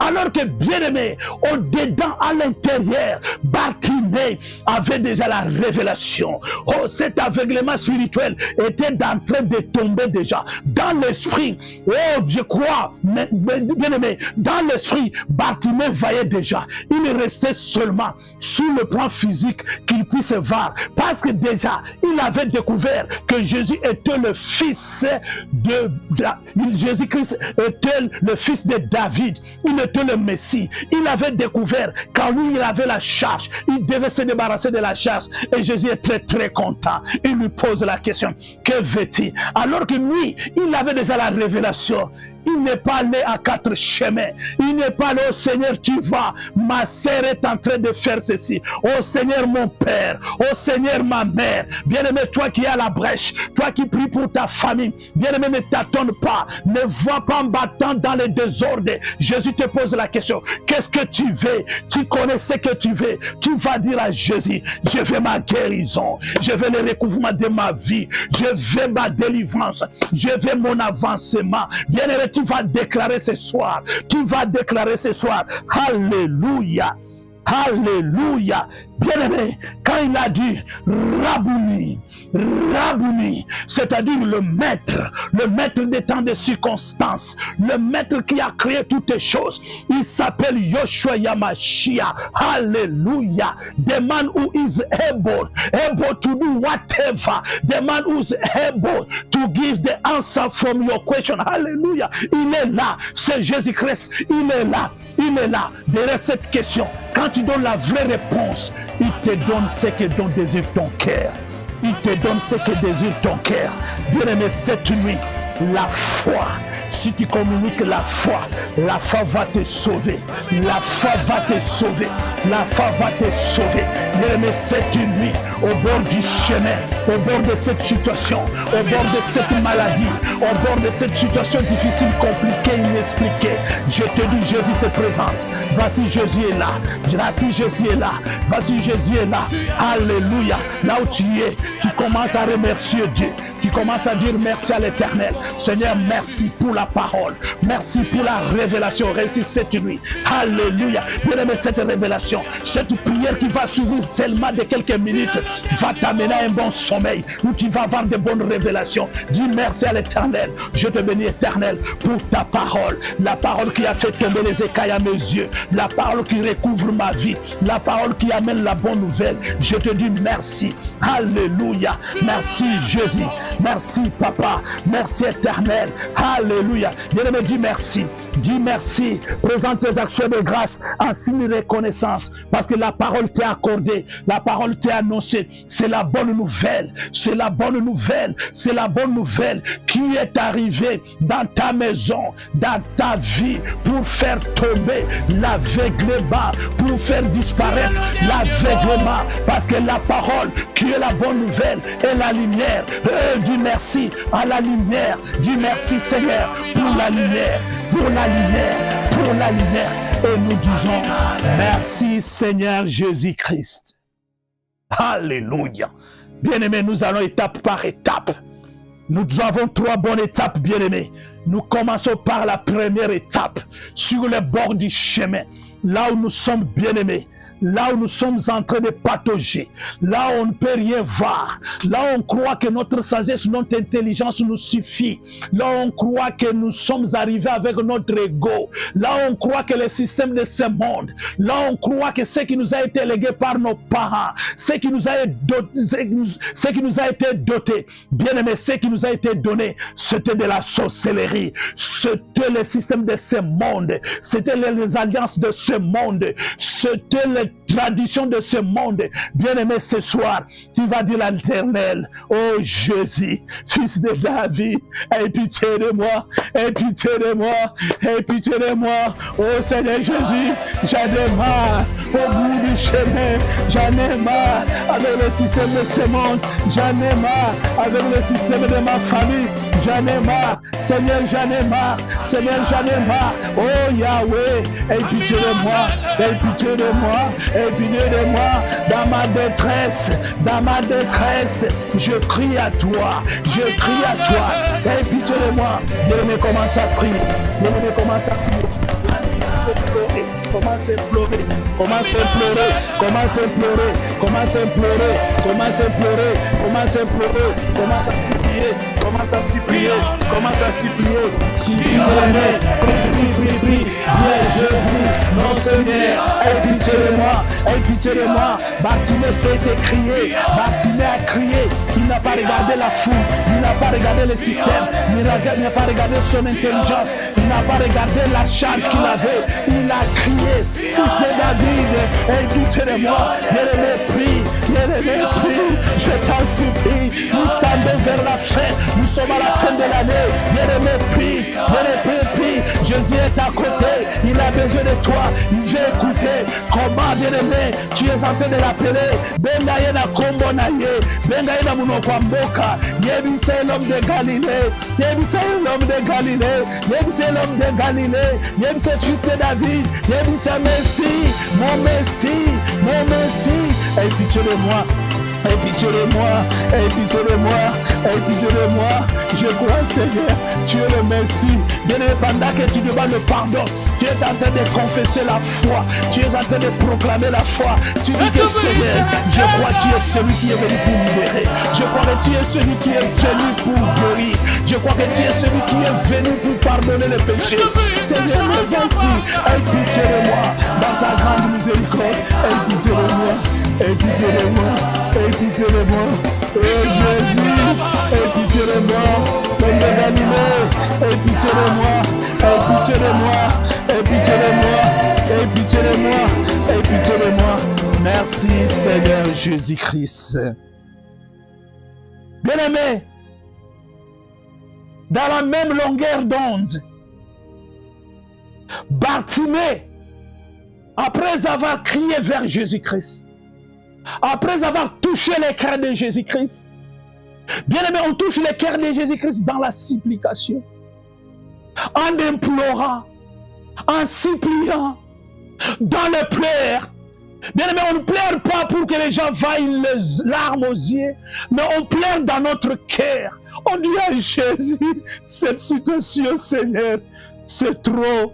Alors que, bien-aimé, au-dedans, à l'intérieur, Bartimée avait déjà la révélation. Oh, cet aveuglement spirituel était en train de tomber déjà. Dans l'esprit, oh, je crois, bien-aimé, dans l'esprit, Bartimée voyait déjà. Il restait seulement sur le plan physique qu'il puisse voir. Parce que déjà, il avait découvert que Jésus était le fils de... Jésus-Christ était le fils de David. Il était le Messie. Il avait découvert qu'en lui il avait la charge, il devait se débarrasser de la charge, et Jésus est très très content. Il lui pose la question, que veux-tu? Alors que lui, il avait déjà la révélation. Il n'est pas allé à quatre chemins. Il n'est pas allé au Seigneur, tu vas. Ma sœur est en train de faire ceci. Oh Seigneur, mon Père. Oh Seigneur, ma mère. Bien-aimé, toi qui es à la brèche, toi qui pries pour ta famille. Bien-aimé, ne t'attends pas. Ne vois pas en battant dans les désordres. Jésus te pose la question. Qu'est-ce que tu veux? Tu connais ce que tu veux. Tu vas dire à Jésus, je veux ma guérison. Je veux le recouvrement de ma vie. Je veux ma délivrance. Je veux mon avancement. Bien-aimé, tu vas déclarer ce soir. Tu vas déclarer ce soir. Alléluia. Alléluia. Bien-aimé, quand il a dit Rabouni, Rabouni, c'est-à-dire le maître des temps de circonstances, le maître qui a créé toutes les choses, il s'appelle Yoshua Yamashia. Alléluia. The man who is able to do whatever, the man who is able to give the answer from your question. Alléluia. Il est là, c'est Jésus-Christ, il est là derrière cette question. Quand tu donnes la vraie réponse, il te donne ce que désire ton cœur. Il te donne ce que désire ton cœur. Bien-aimé, cette nuit, la foi. Si tu communiques la foi va te sauver. La foi va te sauver. La foi va te sauver. Bien-aimé, cette nuit, au bord du chemin, au bord de cette situation, au bord de cette maladie, au bord de cette situation difficile, compliquée, inexpliquée, je te dis, Jésus se présente. Voici Jésus est là. Voici Jésus est là. Voici Jésus est là. Alléluia. Là où tu es, tu commences à remercier Dieu. Tu commences à dire merci à l'Éternel. Seigneur, merci pour la parole. Merci pour la révélation réussie cette nuit. Alléluia. Bien-aimé, cette révélation, cette prière qui va suivre seulement de quelques minutes, va t'amener à un bon sommeil où tu vas avoir de bonnes révélations. Dis merci à l'Éternel. Je te bénis, Éternel, pour ta parole. La parole qui a fait tomber les écailles à mes yeux. La parole qui recouvre ma vie. La parole qui amène la bonne nouvelle. Je te dis merci. Alléluia. Merci, Jésus. Merci, Papa. Merci, Éternel. Alléluia. Bien-aimé, dis merci. Dis merci. Présente tes actions de grâce en signe de reconnaissance. Parce que la parole t'est accordée. La parole t'est annoncée. C'est la bonne nouvelle. C'est la bonne nouvelle. C'est la bonne nouvelle qui est arrivée dans ta maison, dans ta vie, pour faire tomber l'aveuglement, pour faire disparaître l'aveuglement. Parce que la parole qui est la bonne nouvelle est la lumière. Dis merci à la lumière. Dis merci, Seigneur, pour la lumière, pour la lumière, pour la lumière. Et nous disons merci, Seigneur Jésus-Christ. Alléluia. Bien-aimés, nous allons étape par étape. Nous avons 3 bonnes étapes, bien-aimés. Nous commençons par la première étape, sur le bord du chemin, là où nous sommes bien-aimés. Là où nous sommes en train de patauger, là où on ne peut rien voir, là où on croit que notre sagesse, notre intelligence nous suffit, là où on croit que nous sommes arrivés avec notre ego, là où on croit que le système de ce monde, là où on croit que ce qui nous a été légué par nos parents, ce qui nous a été doté, bien aimé, ce qui nous a été donné, c'était de la sorcellerie, c'était le système de ce monde, c'était les alliances de ce monde, c'était les les traditions de ce monde. Bien-aimé, ce soir, tu vas dire à l'Éternel, oh Jésus, fils de David, aie pitié de moi, aie pitié de moi, aie pitié de moi. Oh Seigneur Jésus, j'en ai marre au bout du chemin, j'en ai marre avec le système de ce monde, j'en ai marre avec le système de ma famille, j'en ai marre, Seigneur, j'en ai marre, Seigneur, j'en ai marre. Oh Yahweh, aie pitié de moi, aie pitié de moi, aie pitié de moi, dans ma détresse, je crie à toi, je crie à toi, aie pitié de moi. Bien-aimé, commence à prier, bien-aimé, commence à prier. Commence à implorer, commence à implorer, commence à implorer, commence à implorer, commence à implorer, commence à implorer, commence à supplier, commence à supplier, commence à supplier. Supplie, prie, prie, Jésus, mon Seigneur, aie pitié de moi, aie pitié de moi. Bartimée s'est crié, Bartimée a crié, il n'a pas regardé la foule, il n'a pas regardé le système, il n'a pas regardé son intelligence, il n'a pas regardé la charge qu'il avait, il a crié, fils de David, aie pitié de moi, prie, je t'en supplie, nous tendons vers la fin, nous sommes à la fin de l'année, prie, Jésus est à côté, il a besoin de toi, il veut écouter, comment bien-aimé, tu es en train de l'appeler, Bengaye na kombo na ye, Bengaye na munoko mboka, Yebise l'homme de Galilée, Yebise l'homme de Galilée, Yebise l'homme de Galilée, Yebise fils de David, Yebise Messie, mon Messie, mon Messie, aie pitié de moi. Aie pitié de moi, aie pitié de moi, aie pitié de moi. Je crois, Seigneur, tu es le Messie. Bien pendant que tu demandes le pardon, tu es en train de confesser la foi, tu es en train de proclamer la foi. Tu dis que Seigneur, je crois que tu es celui qui est venu pour libérer. Je crois que tu es celui qui est venu pour guérir. Je crois que tu es celui qui est venu pour pardonner les péchés. Seigneur, merci, aie pitié de moi. Dans ta grande miséricorde, aie pitié de moi. Aie pitié de moi, aie pitié de moi, oh Jésus, aie pitié de moi, l'homme de Galilée, aie pitié de moi, aie pitié de moi, aie pitié de moi, aie pitié de moi, aie pitié de moi. Merci Seigneur Jésus-Christ. Bien-aimé, dans la même longueur d'onde, Bartimée, après avoir crié vers Jésus-Christ, après avoir touché les cœurs de Jésus-Christ, bien aimé, on touche les cœurs de Jésus-Christ dans la supplication, en implorant, en suppliant, dans les pleurs. Bien aimé, on ne pleure pas pour que les gens vaillent les larmes aux yeux, mais on pleure dans notre cœur. On dit à Jésus, cette situation, Seigneur, c'est trop.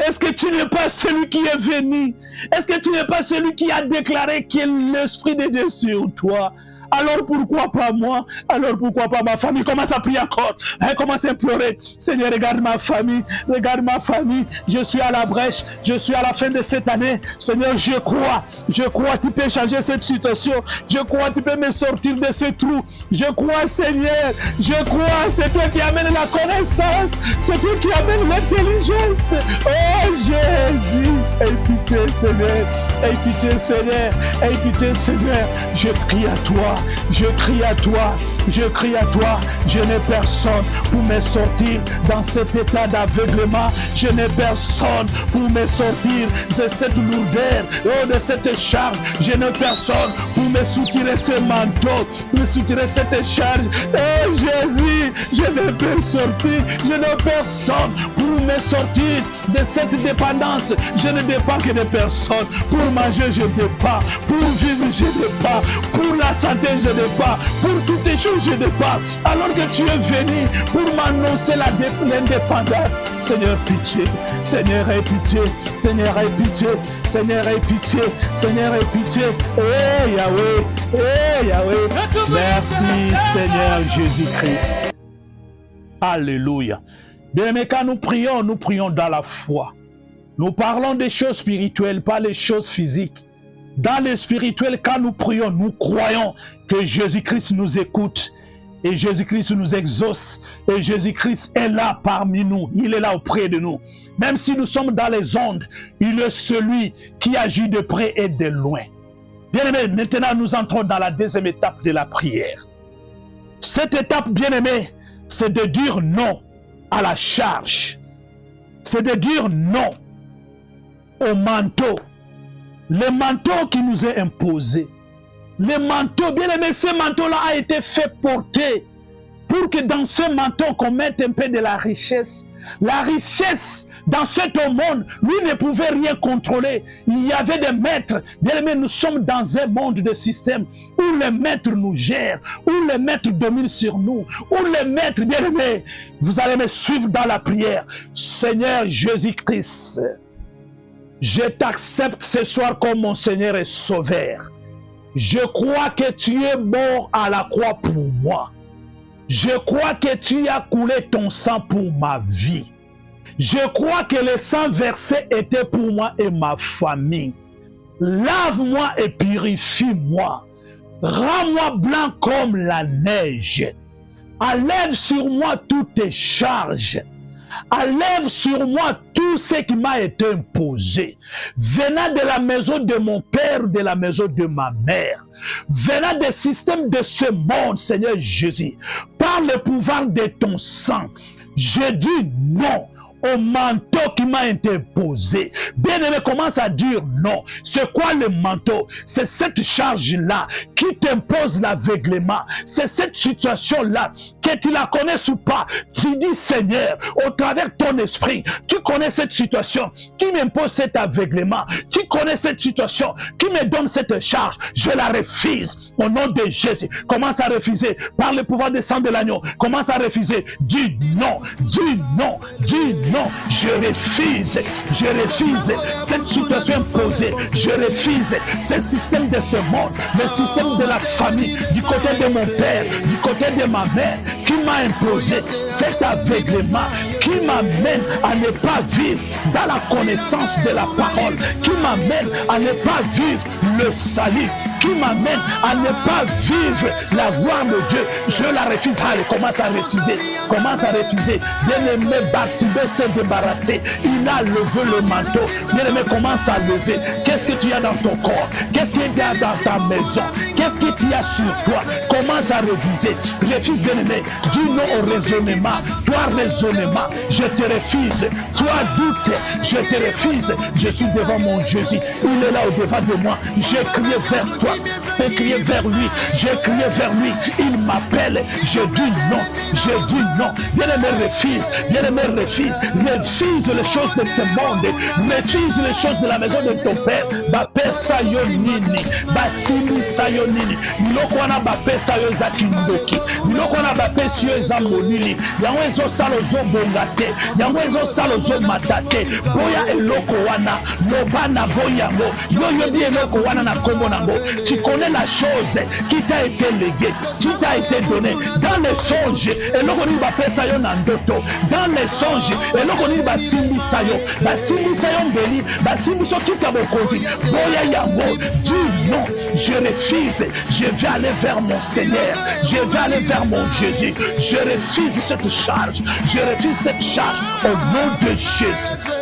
Est-ce que tu n'es pas celui qui est venu? Est-ce que tu n'es pas celui qui a déclaré que l'Esprit de Dieu sur toi? Alors pourquoi pas moi? Alors pourquoi pas ma famille? Commence à prier encore. Commence à implorer. Seigneur, regarde ma famille. Regarde ma famille. Je suis à la brèche. Je suis à la fin de cette année. Seigneur, je crois. Je crois que tu peux changer cette situation. Je crois que tu peux me sortir de ce trou. Je crois, Seigneur. Je crois. C'est toi qui amène la connaissance. C'est toi qui amène l'intelligence. Oh Jésus. Aie pitié, Seigneur. Aie pitié, Seigneur. Aie pitié, Seigneur. Je crie à toi. Je crie à toi, je crie à toi, je n'ai personne pour me sortir dans cet état d'aveuglement, je n'ai personne pour me sortir de cette lourdeur, de cette charge, je n'ai personne pour me soutirer ce manteau, me soutirer cette charge. Oh Jésus, je ne peux sortir, je n'ai personne pour me sortir de cette dépendance, je ne dépends que de personne, pour manger je ne dépends, pour vivre je ne dépends, pour la santé je n'ai pas, pour toutes les choses je n'ai pas, alors que tu es venu pour m'annoncer l'indépendance. Seigneur, pitié, Seigneur, aie pitié, Seigneur, aie pitié, Seigneur, aie pitié, Seigneur, aie pitié. Eh Yahweh, eh Yahweh, merci Seigneur Jésus-Christ. Alléluia. Bien-aimés, quand nous prions dans la foi. Nous parlons des choses spirituelles, pas les choses physiques. Dans le spirituel, quand nous prions, nous croyons que Jésus-Christ nous écoute, Et Jésus-Christ nous exauce. Et Jésus-Christ est là parmi nous. Il est là auprès de nous. Même si nous sommes dans les ondes, il est celui qui agit de près et de loin. Bien-aimés, maintenant nous entrons dans la deuxième étape de la prière. Cette étape, bien-aimés, c'est de dire non à la charge. C'est de dire non au manteau. Le manteau qui nous est imposé. Le manteau, bien aimé, ce manteau-là a été fait porter pour que dans ce manteau qu'on mette un peu de la richesse. La richesse dans ce monde, lui ne pouvait rien contrôler. Il y avait des maîtres. Bien aimé, nous sommes dans un monde de système où les maîtres nous gèrent, où les maîtres dominent sur nous, où les maîtres, bien aimé, vous allez me suivre dans la prière. Seigneur Jésus-Christ, je t'accepte ce soir comme mon Seigneur et Sauveur. Je crois que tu es mort à la croix pour moi. Je crois que tu as coulé ton sang pour ma vie. Je crois que le sang versé était pour moi et ma famille. Lave-moi et purifie-moi. Rends-moi blanc comme la neige. Enlève sur moi toutes tes charges. Enlève sur moi tout ce qui m'a été imposé. Venant de la maison de mon père, de la maison de ma mère. Venant des systèmes de ce monde, Seigneur Jésus. Par le pouvoir de ton sang, je dis non au manteau qui m'a été imposé. Bien-aimé, commence à dire non. C'est quoi le manteau? C'est cette charge-là qui t'impose l'aveuglement. C'est cette situation-là, que tu la connais ou pas. Tu dis, Seigneur, au travers de ton esprit, tu connais cette situation qui m'impose cet aveuglement. Tu connais cette situation qui me donne cette charge. Je la refuse. Au nom de Jésus, commence à refuser par le pouvoir du sang de l'agneau. Commence à refuser. Dis non, dis non, dis non. Non, je refuse cette situation imposée. Je refuse ce système de ce monde, le système de la famille, du côté de mon père, du côté de ma mère, qui m'a imposé cet aveuglement, qui m'amène à ne pas vivre dans la connaissance de la parole, qui m'amène à ne pas vivre le salut, qui m'amène à ne pas vivre la gloire de Dieu. Je la refuse. Allez, commence à refuser. Commence à refuser. Bien-aimé, Bartibé s'est débarrassé. Il a levé le manteau. Bien-aimé, commence à lever. Qu'est-ce que tu as dans ton corps? Qu'est-ce qu'il y a dans ta maison? Qu'est-ce que tu as sur toi? Commence à refuser. Refuse, bien-aimé. Dis non au raisonnement. Toi, raisonnement, je te refuse. Toi, doute, je te refuse. Je suis devant mon Jésus. Il est là au-devant de moi. J'ai crié vers toi. J'ai crié vers lui. J'ai crié vers lui. Il m'appelle. Je dis non. Je dis non. Bien-aimé, refuse. Bien-aimé, refuse. Refuse les choses de ce monde. Refuse les choses de la maison de ton père. Bape sayo nini. Basili sayo nini. Miloko wana bape sayo zakindoki. Miloko wana bape sayo zamonili. Yango ezo salo zo bongate. Yango ezo salo zo matate. Boya eloko wana. Lobana boyango. Yo di eloko wana na kombo nango. Tu connais la chose qui t'a été léguée, qui t'a été donnée. Dans les songes, eloko ni bape sayo na ndoto. Dans les songes, eloko ni basimbi sayo. Basimbi sayo mbeli. Basimbi so tuta bokozi. Boya yango. Dis non. Je refuse. Je vais aller vers mon Seigneur. Je vais aller vers mon Jésus. Je refuse cette charge. Je refuse cette charge au nom de Jésus.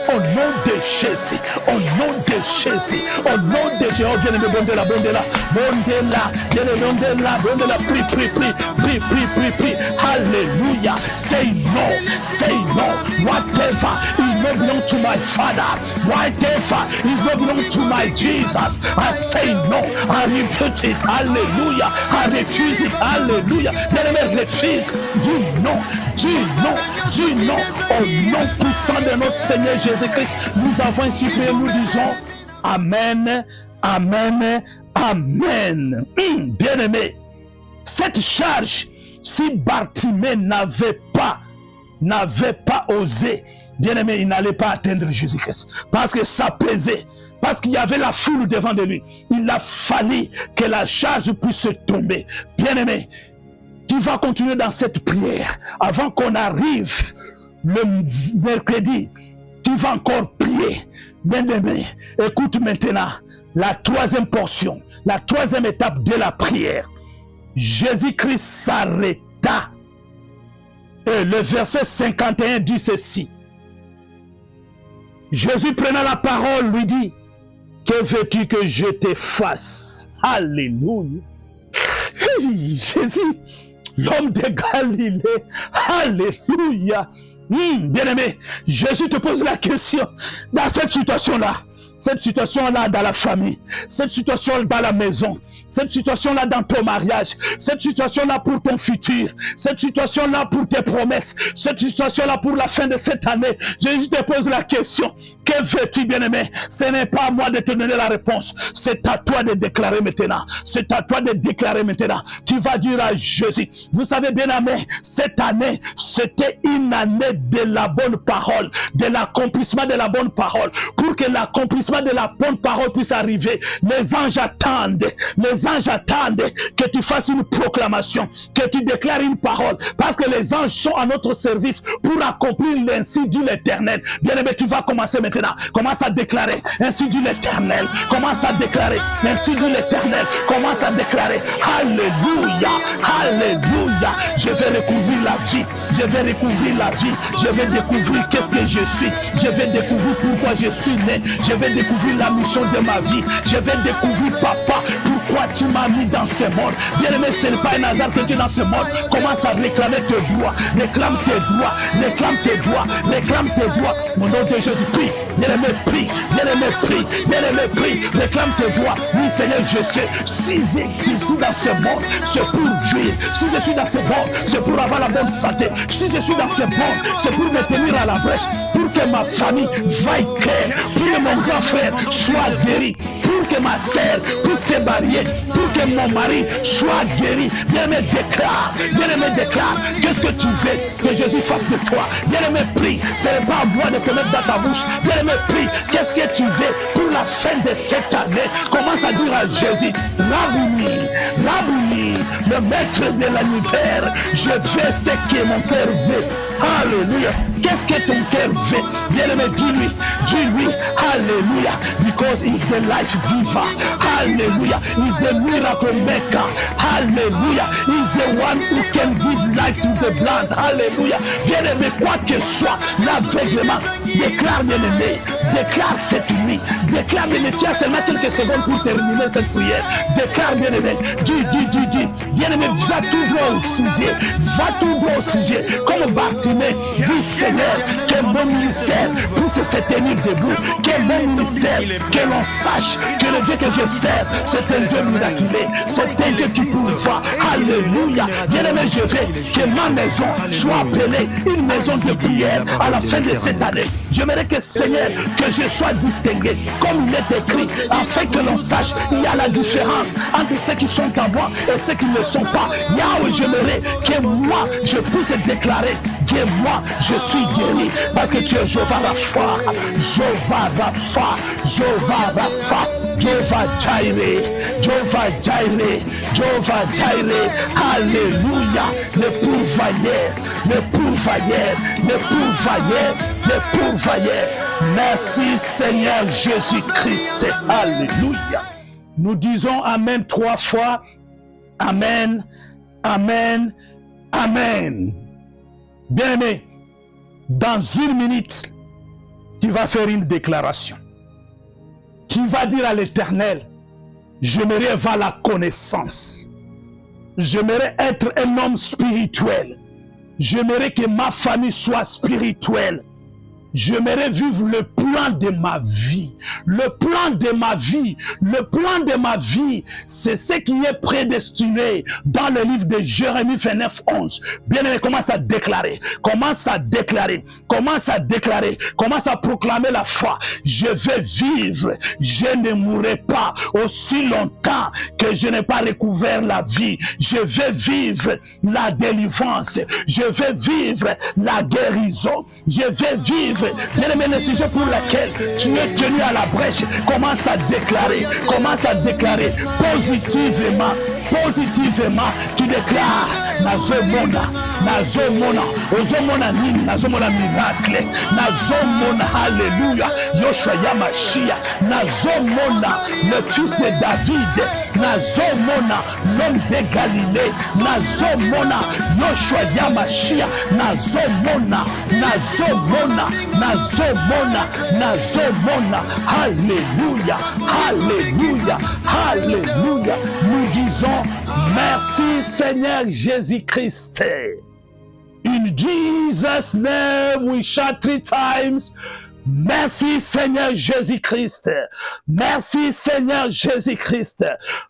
Au nom de Jésus. Au nom de Jésus. Au nom de Jésus. Oh, bien-aimé, bondela, bondela, bondela, bien-aimé, bondela, bondela, prie, prie, prie, prie, prie, prie, prie. Alléluia. Say no. Say no. Whatever is not belong to my Father. Whatever is not belong to my Jesus. I say no. I refuse it. Alléluia. I refuse it. Alléluia. Bien-aimé, refuse. Dis non. Dis non. Dis non. Au nom puissant de notre Seigneur Jésus-Christ, nous avons ainsi prié, nous disons Amen, Amen, Amen. Bien-aimé, cette charge, si Bartimée n'avait pas osé, bien-aimé, il n'allait pas atteindre Jésus-Christ. Parce que ça pesait. Parce qu'il y avait la foule devant de lui. Il a fallu que la charge puisse tomber. Bien-aimé, tu vas continuer dans cette prière avant qu'on arrive le mercredi. Tu vas encore prier. Bien-aimé, écoute maintenant la troisième portion, la troisième étape de la prière. Jésus-Christ s'arrêta s'arrêta. Et le verset 51 dit ceci. Jésus prenant la parole lui dit, que veux-tu que je te fasse? Alléluia. Jésus, l'homme de Galilée, alléluia. Bien-aimé, Jésus te pose la question, dans cette situation-là dans la famille, cette situation dans la maison, cette situation-là dans ton mariage, cette situation-là pour ton futur, cette situation-là pour tes promesses, cette situation-là pour la fin de cette année, Jésus te pose la question, que veux-tu, bien-aimé? Ce n'est pas à moi de te donner la réponse, c'est à toi de déclarer maintenant, c'est à toi de déclarer maintenant. Tu vas dire à Jésus, vous savez, bien-aimé, cette année, c'était une année de la bonne parole, de l'accomplissement de la bonne parole. Pour que l'accomplissement de la bonne parole puisse arriver, les anges attendent que tu fasses une proclamation, que tu déclares une parole, parce que les anges sont à notre service pour accomplir l'ainsi dit l'Éternel. Bien-aimé, tu vas commencer maintenant, commence à déclarer, ainsi dit l'Éternel, commence à déclarer, ainsi dit l'Éternel, commence à déclarer, alléluia, alléluia, je vais découvrir la vie, je vais découvrir la vie, je vais découvrir qu'est-ce que je suis, je vais découvrir pourquoi je suis né, je vais découvrir la mission de ma vie, je vais découvrir, papa, pourquoi tu m'as mis dans ce monde. Bien-aimé, ce n'est pas un hasard que tu es dans ce monde. Commence à réclamer tes droits, réclame tes droits, réclame tes droits, réclame tes droits. Au nom de Jésus, prie, bien-aimé, prie, bien-aimé, prie, bien-aimé, prie, réclame tes droits. Oui, Seigneur, je sais, si je suis dans ce monde, c'est pour jouir. Si je suis dans ce monde, c'est pour avoir la bonne santé. Si je suis dans ce monde, c'est pour me tenir à la brèche, pour que ma famille vaille clair, pour que mon grand frère soit guéri, pour que ma sœur puisse se marier, pour que mon mari soit guéri. Bien-aimé, déclare, qu'est-ce que tu veux que Jésus fasse de toi? Bien-aimé, prie, ce n'est pas à moi de te mettre dans ta bouche. Bien-aimé, prie, qu'est-ce que tu veux pour la fin de cette année? Commence à dire à Jésus, Rabouni, le maître de l'univers, je veux ce que mon cœur veut. Alléluia. Qu'est-ce que ton cœur veut? Bien-aimé, dis-lui, alléluia, because he's the life giver. Alléluia, he's the miracle maker. Alléluia, he's the one who can give life to the blind. Alléluia. Bien-aimé, quoi que soit l'aveuglement, déclare, bien-aimé, déclare cette nuit, déclare, bien-aimé, tu as seulement quelques secondes pour terminer cette prière. Déclare, bien-aimé, dis, bien-aimé, va tout droit au sujet, comme Bartimée, dis Seigneur, que mon ministère puisse se tenir debout, que mon ministère, que l'on sache que le Dieu que je sers, c'est un Dieu miraculé, c'est un Dieu qui pourvoit. Alléluia. Bien-aimé, je veux que ma maison soit appelée une maison de prière à la fin de cette année. J'aimerais que Seigneur, que je sois distingué, comme il est écrit, afin que l'on sache, il y a la différence entre ceux qui sont à moi et ceux qui ne sont pas. Yahweh, j'aimerais que moi, je puisse déclarer que moi, je suis guéri, parce que tu es Jéhovah Rapha, Jéhovah Rapha, Jéhovah Rapha, Jéhovah Jireh, Jéhovah Jireh, Jéhovah Jireh. Alléluia. Le pourvoyeur, le pourvoyeur, le pourvoyeur, le pourvoyeur. Merci Seigneur Jésus-Christ. Alléluia. Nous disons Amen 3 fois. Amen, Amen, Amen. Bien-aimé, dans 1 minute, tu vas faire une déclaration. Tu vas dire à l'Éternel, j'aimerais avoir la connaissance. J'aimerais être un homme spirituel. J'aimerais que ma famille soit spirituelle. J'aimerais vivre le plan de ma vie. Le plan de ma vie. Le plan de ma vie, c'est ce qui est prédestiné dans le livre de Jérémie 29, 11. Bien-aimé, commence à déclarer. Commence à déclarer. Commence à déclarer. Commence à proclamer la foi. Je vais vivre. Je ne mourrai pas aussi longtemps que je n'ai pas recouvert la vie. Je vais vivre la délivrance. Je vais vivre la guérison. Je vais vivre. Bien-aimé, le sujet pour lequel tu es tenu à la brèche, commence à déclarer positivement, tu déclares nazomona nini, nazomona miracle, nazomona alléluia, Yoshua Yamashia, nazomona le fils de David, nazomona l'homme de Galilée, nazomona Yoshua Yamashia, nazomona, nazomona, nazomona, nazomona. Alléluia, alléluia, alléluia. Nous disons merci Seigneur Jésus-Christ. In Jesus' name we shout 3 times. Merci Seigneur Jésus-Christ. Merci Seigneur Jésus-Christ.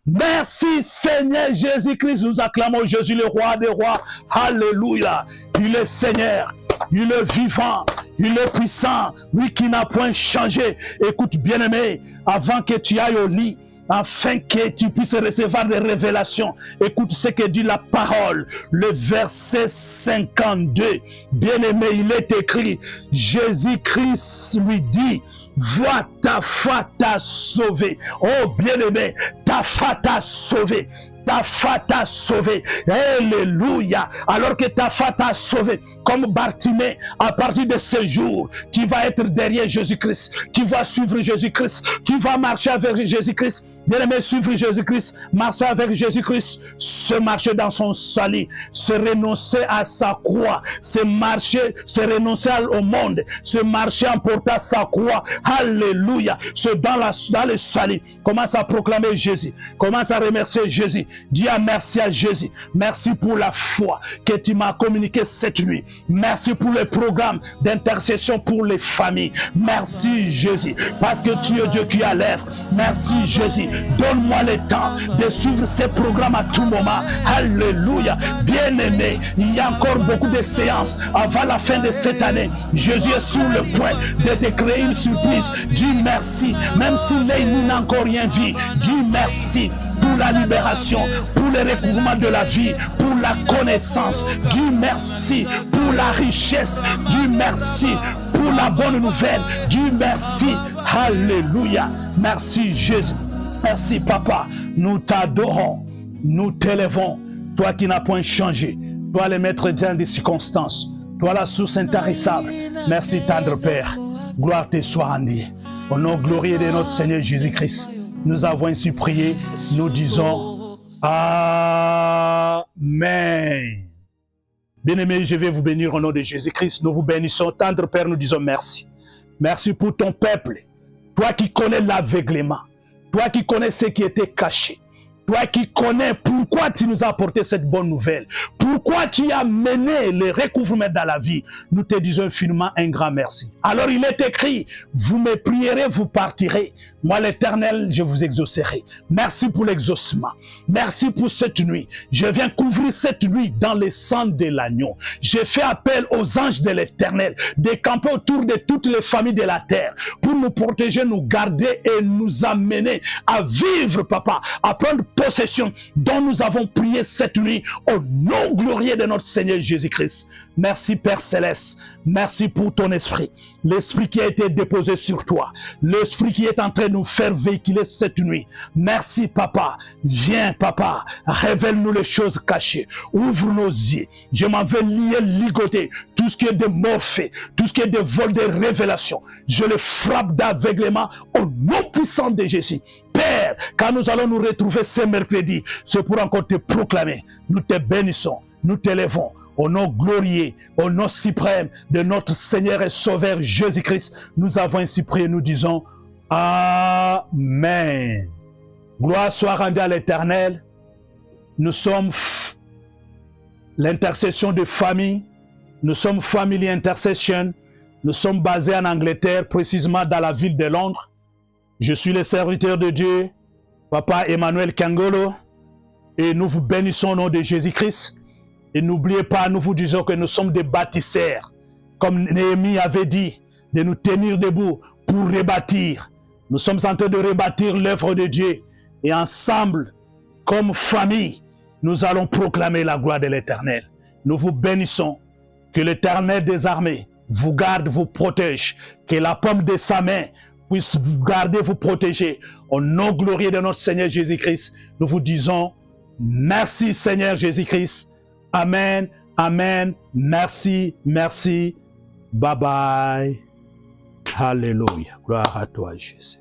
Merci Seigneur Jésus-Christ. Nous acclamons Jésus le roi des rois. Alléluia. Il est Seigneur. Il est vivant, il est puissant, lui qui n'a point changé. Écoute bien-aimé, avant que tu ailles au lit, afin que tu puisses recevoir des révélations. Écoute ce que dit la parole, le verset 52. Bien-aimé, il est écrit, Jésus-Christ lui dit, vois, ta foi t'a sauvé. Oh bien-aimé, ta foi t'a sauvé. Ta foi t'a sauvé. Alléluia. Alors que ta foi t'a sauvé, comme Bartimée, à partir de ce jour, tu vas être derrière Jésus-Christ. Tu vas suivre Jésus-Christ. Tu vas marcher avec Jésus-Christ. Bien-aimé, suivre Jésus-Christ, marcher avec Jésus-Christ, se marcher dans son salut, se renoncer à sa croix, se marcher, se renoncer au monde, se marcher en portant sa croix. Alléluia. Se dans le salut. Commence à proclamer Jésus. Commence à remercier Jésus. Dis merci à Jésus. Merci pour la foi que tu m'as communiquée cette nuit. Merci pour le programme d'intercession pour les familles. Merci Jésus, parce que tu es Dieu qui a l'œuvre. Merci Jésus. Donne-moi le temps de suivre ces programmes à tout moment. Alléluia. Bien-aimé, il y a encore beaucoup de séances avant la fin de cette année. Jésus est sur le point de te créer une surprise. Dis merci. Même si l'ennemi n'a encore rien vu, dis merci pour la libération, pour le recouvrement de la vie, pour la connaissance. Dis merci pour la richesse. Dis merci pour la bonne nouvelle. Dis merci. Alléluia. Merci Jésus. Merci Papa. Nous t'adorons. Nous t'élèvons. Toi qui n'as point changé. Toi le maître des circonstances. Toi la source intarissable. Merci tendre Père. Gloire te soit rendue. Au nom glorieux de notre Seigneur Jésus-Christ. Nous avons ainsi prié, nous disons Amen. Bien-aimés, je vais vous bénir au nom de Jésus-Christ. Nous vous bénissons. Tendre Père, nous disons merci. Merci pour ton peuple. Toi qui connais l'aveuglement. Toi qui connais ce qui était caché. Toi qui connais pourquoi tu nous as apporté cette bonne nouvelle. Pourquoi tu as mené le recouvrement dans la vie. Nous te disons infiniment un grand merci. Alors il est écrit, vous me prierez, vous partirez. Moi l'Éternel, je vous exaucerai. Merci pour l'exaucement. Merci pour cette nuit. Je viens couvrir cette nuit dans le sang de l'agneau. Je fais appel aux anges de l'Éternel de camper autour de toutes les familles de la terre pour nous protéger, nous garder et nous amener à vivre, Papa, à prendre possession dont nous avons prié cette nuit au nom glorieux de notre Seigneur Jésus-Christ. Merci Père Céleste. Merci pour ton esprit. L'esprit qui a été déposé sur toi. L'esprit qui est en train de nous faire véhiculer cette nuit. Merci Papa. Viens Papa. Révèle-nous les choses cachées. Ouvre nos yeux. Je m'en vais lier, ligoter tout ce qui est de morphée, tout ce qui est de vol de révélation. Je le frappe d'aveuglement au nom puissant de Jésus. Père, quand nous allons nous retrouver ce mercredi, c'est pour encore te proclamer. Nous te bénissons. Nous t'élèvons au nom glorieux, au nom suprême de notre Seigneur et Sauveur Jésus-Christ. Nous avons ainsi prié, nous disons Amen. Gloire soit rendue à l'Éternel. Nous sommes l'intercession de famille. Nous sommes Family Intercession. Nous sommes basés en Angleterre, précisément dans la ville de Londres. Je suis le serviteur de Dieu, Papa Emmanuel Kangolo, et nous vous bénissons au nom de Jésus-Christ. Et n'oubliez pas, nous vous disons que nous sommes des bâtisseurs. Comme Néhémie avait dit, de nous tenir debout pour rebâtir. Nous sommes en train de rebâtir l'œuvre de Dieu. Et ensemble, comme famille, nous allons proclamer la gloire de l'Éternel. Nous vous bénissons. Que l'Éternel des armées vous garde, vous protège. Que la paume de sa main puisse vous garder, vous protéger. Au nom glorieux de notre Seigneur Jésus-Christ, nous vous disons merci Seigneur Jésus-Christ. Amen, amen, merci, merci, bye bye, alléluia, gloire à toi Jésus.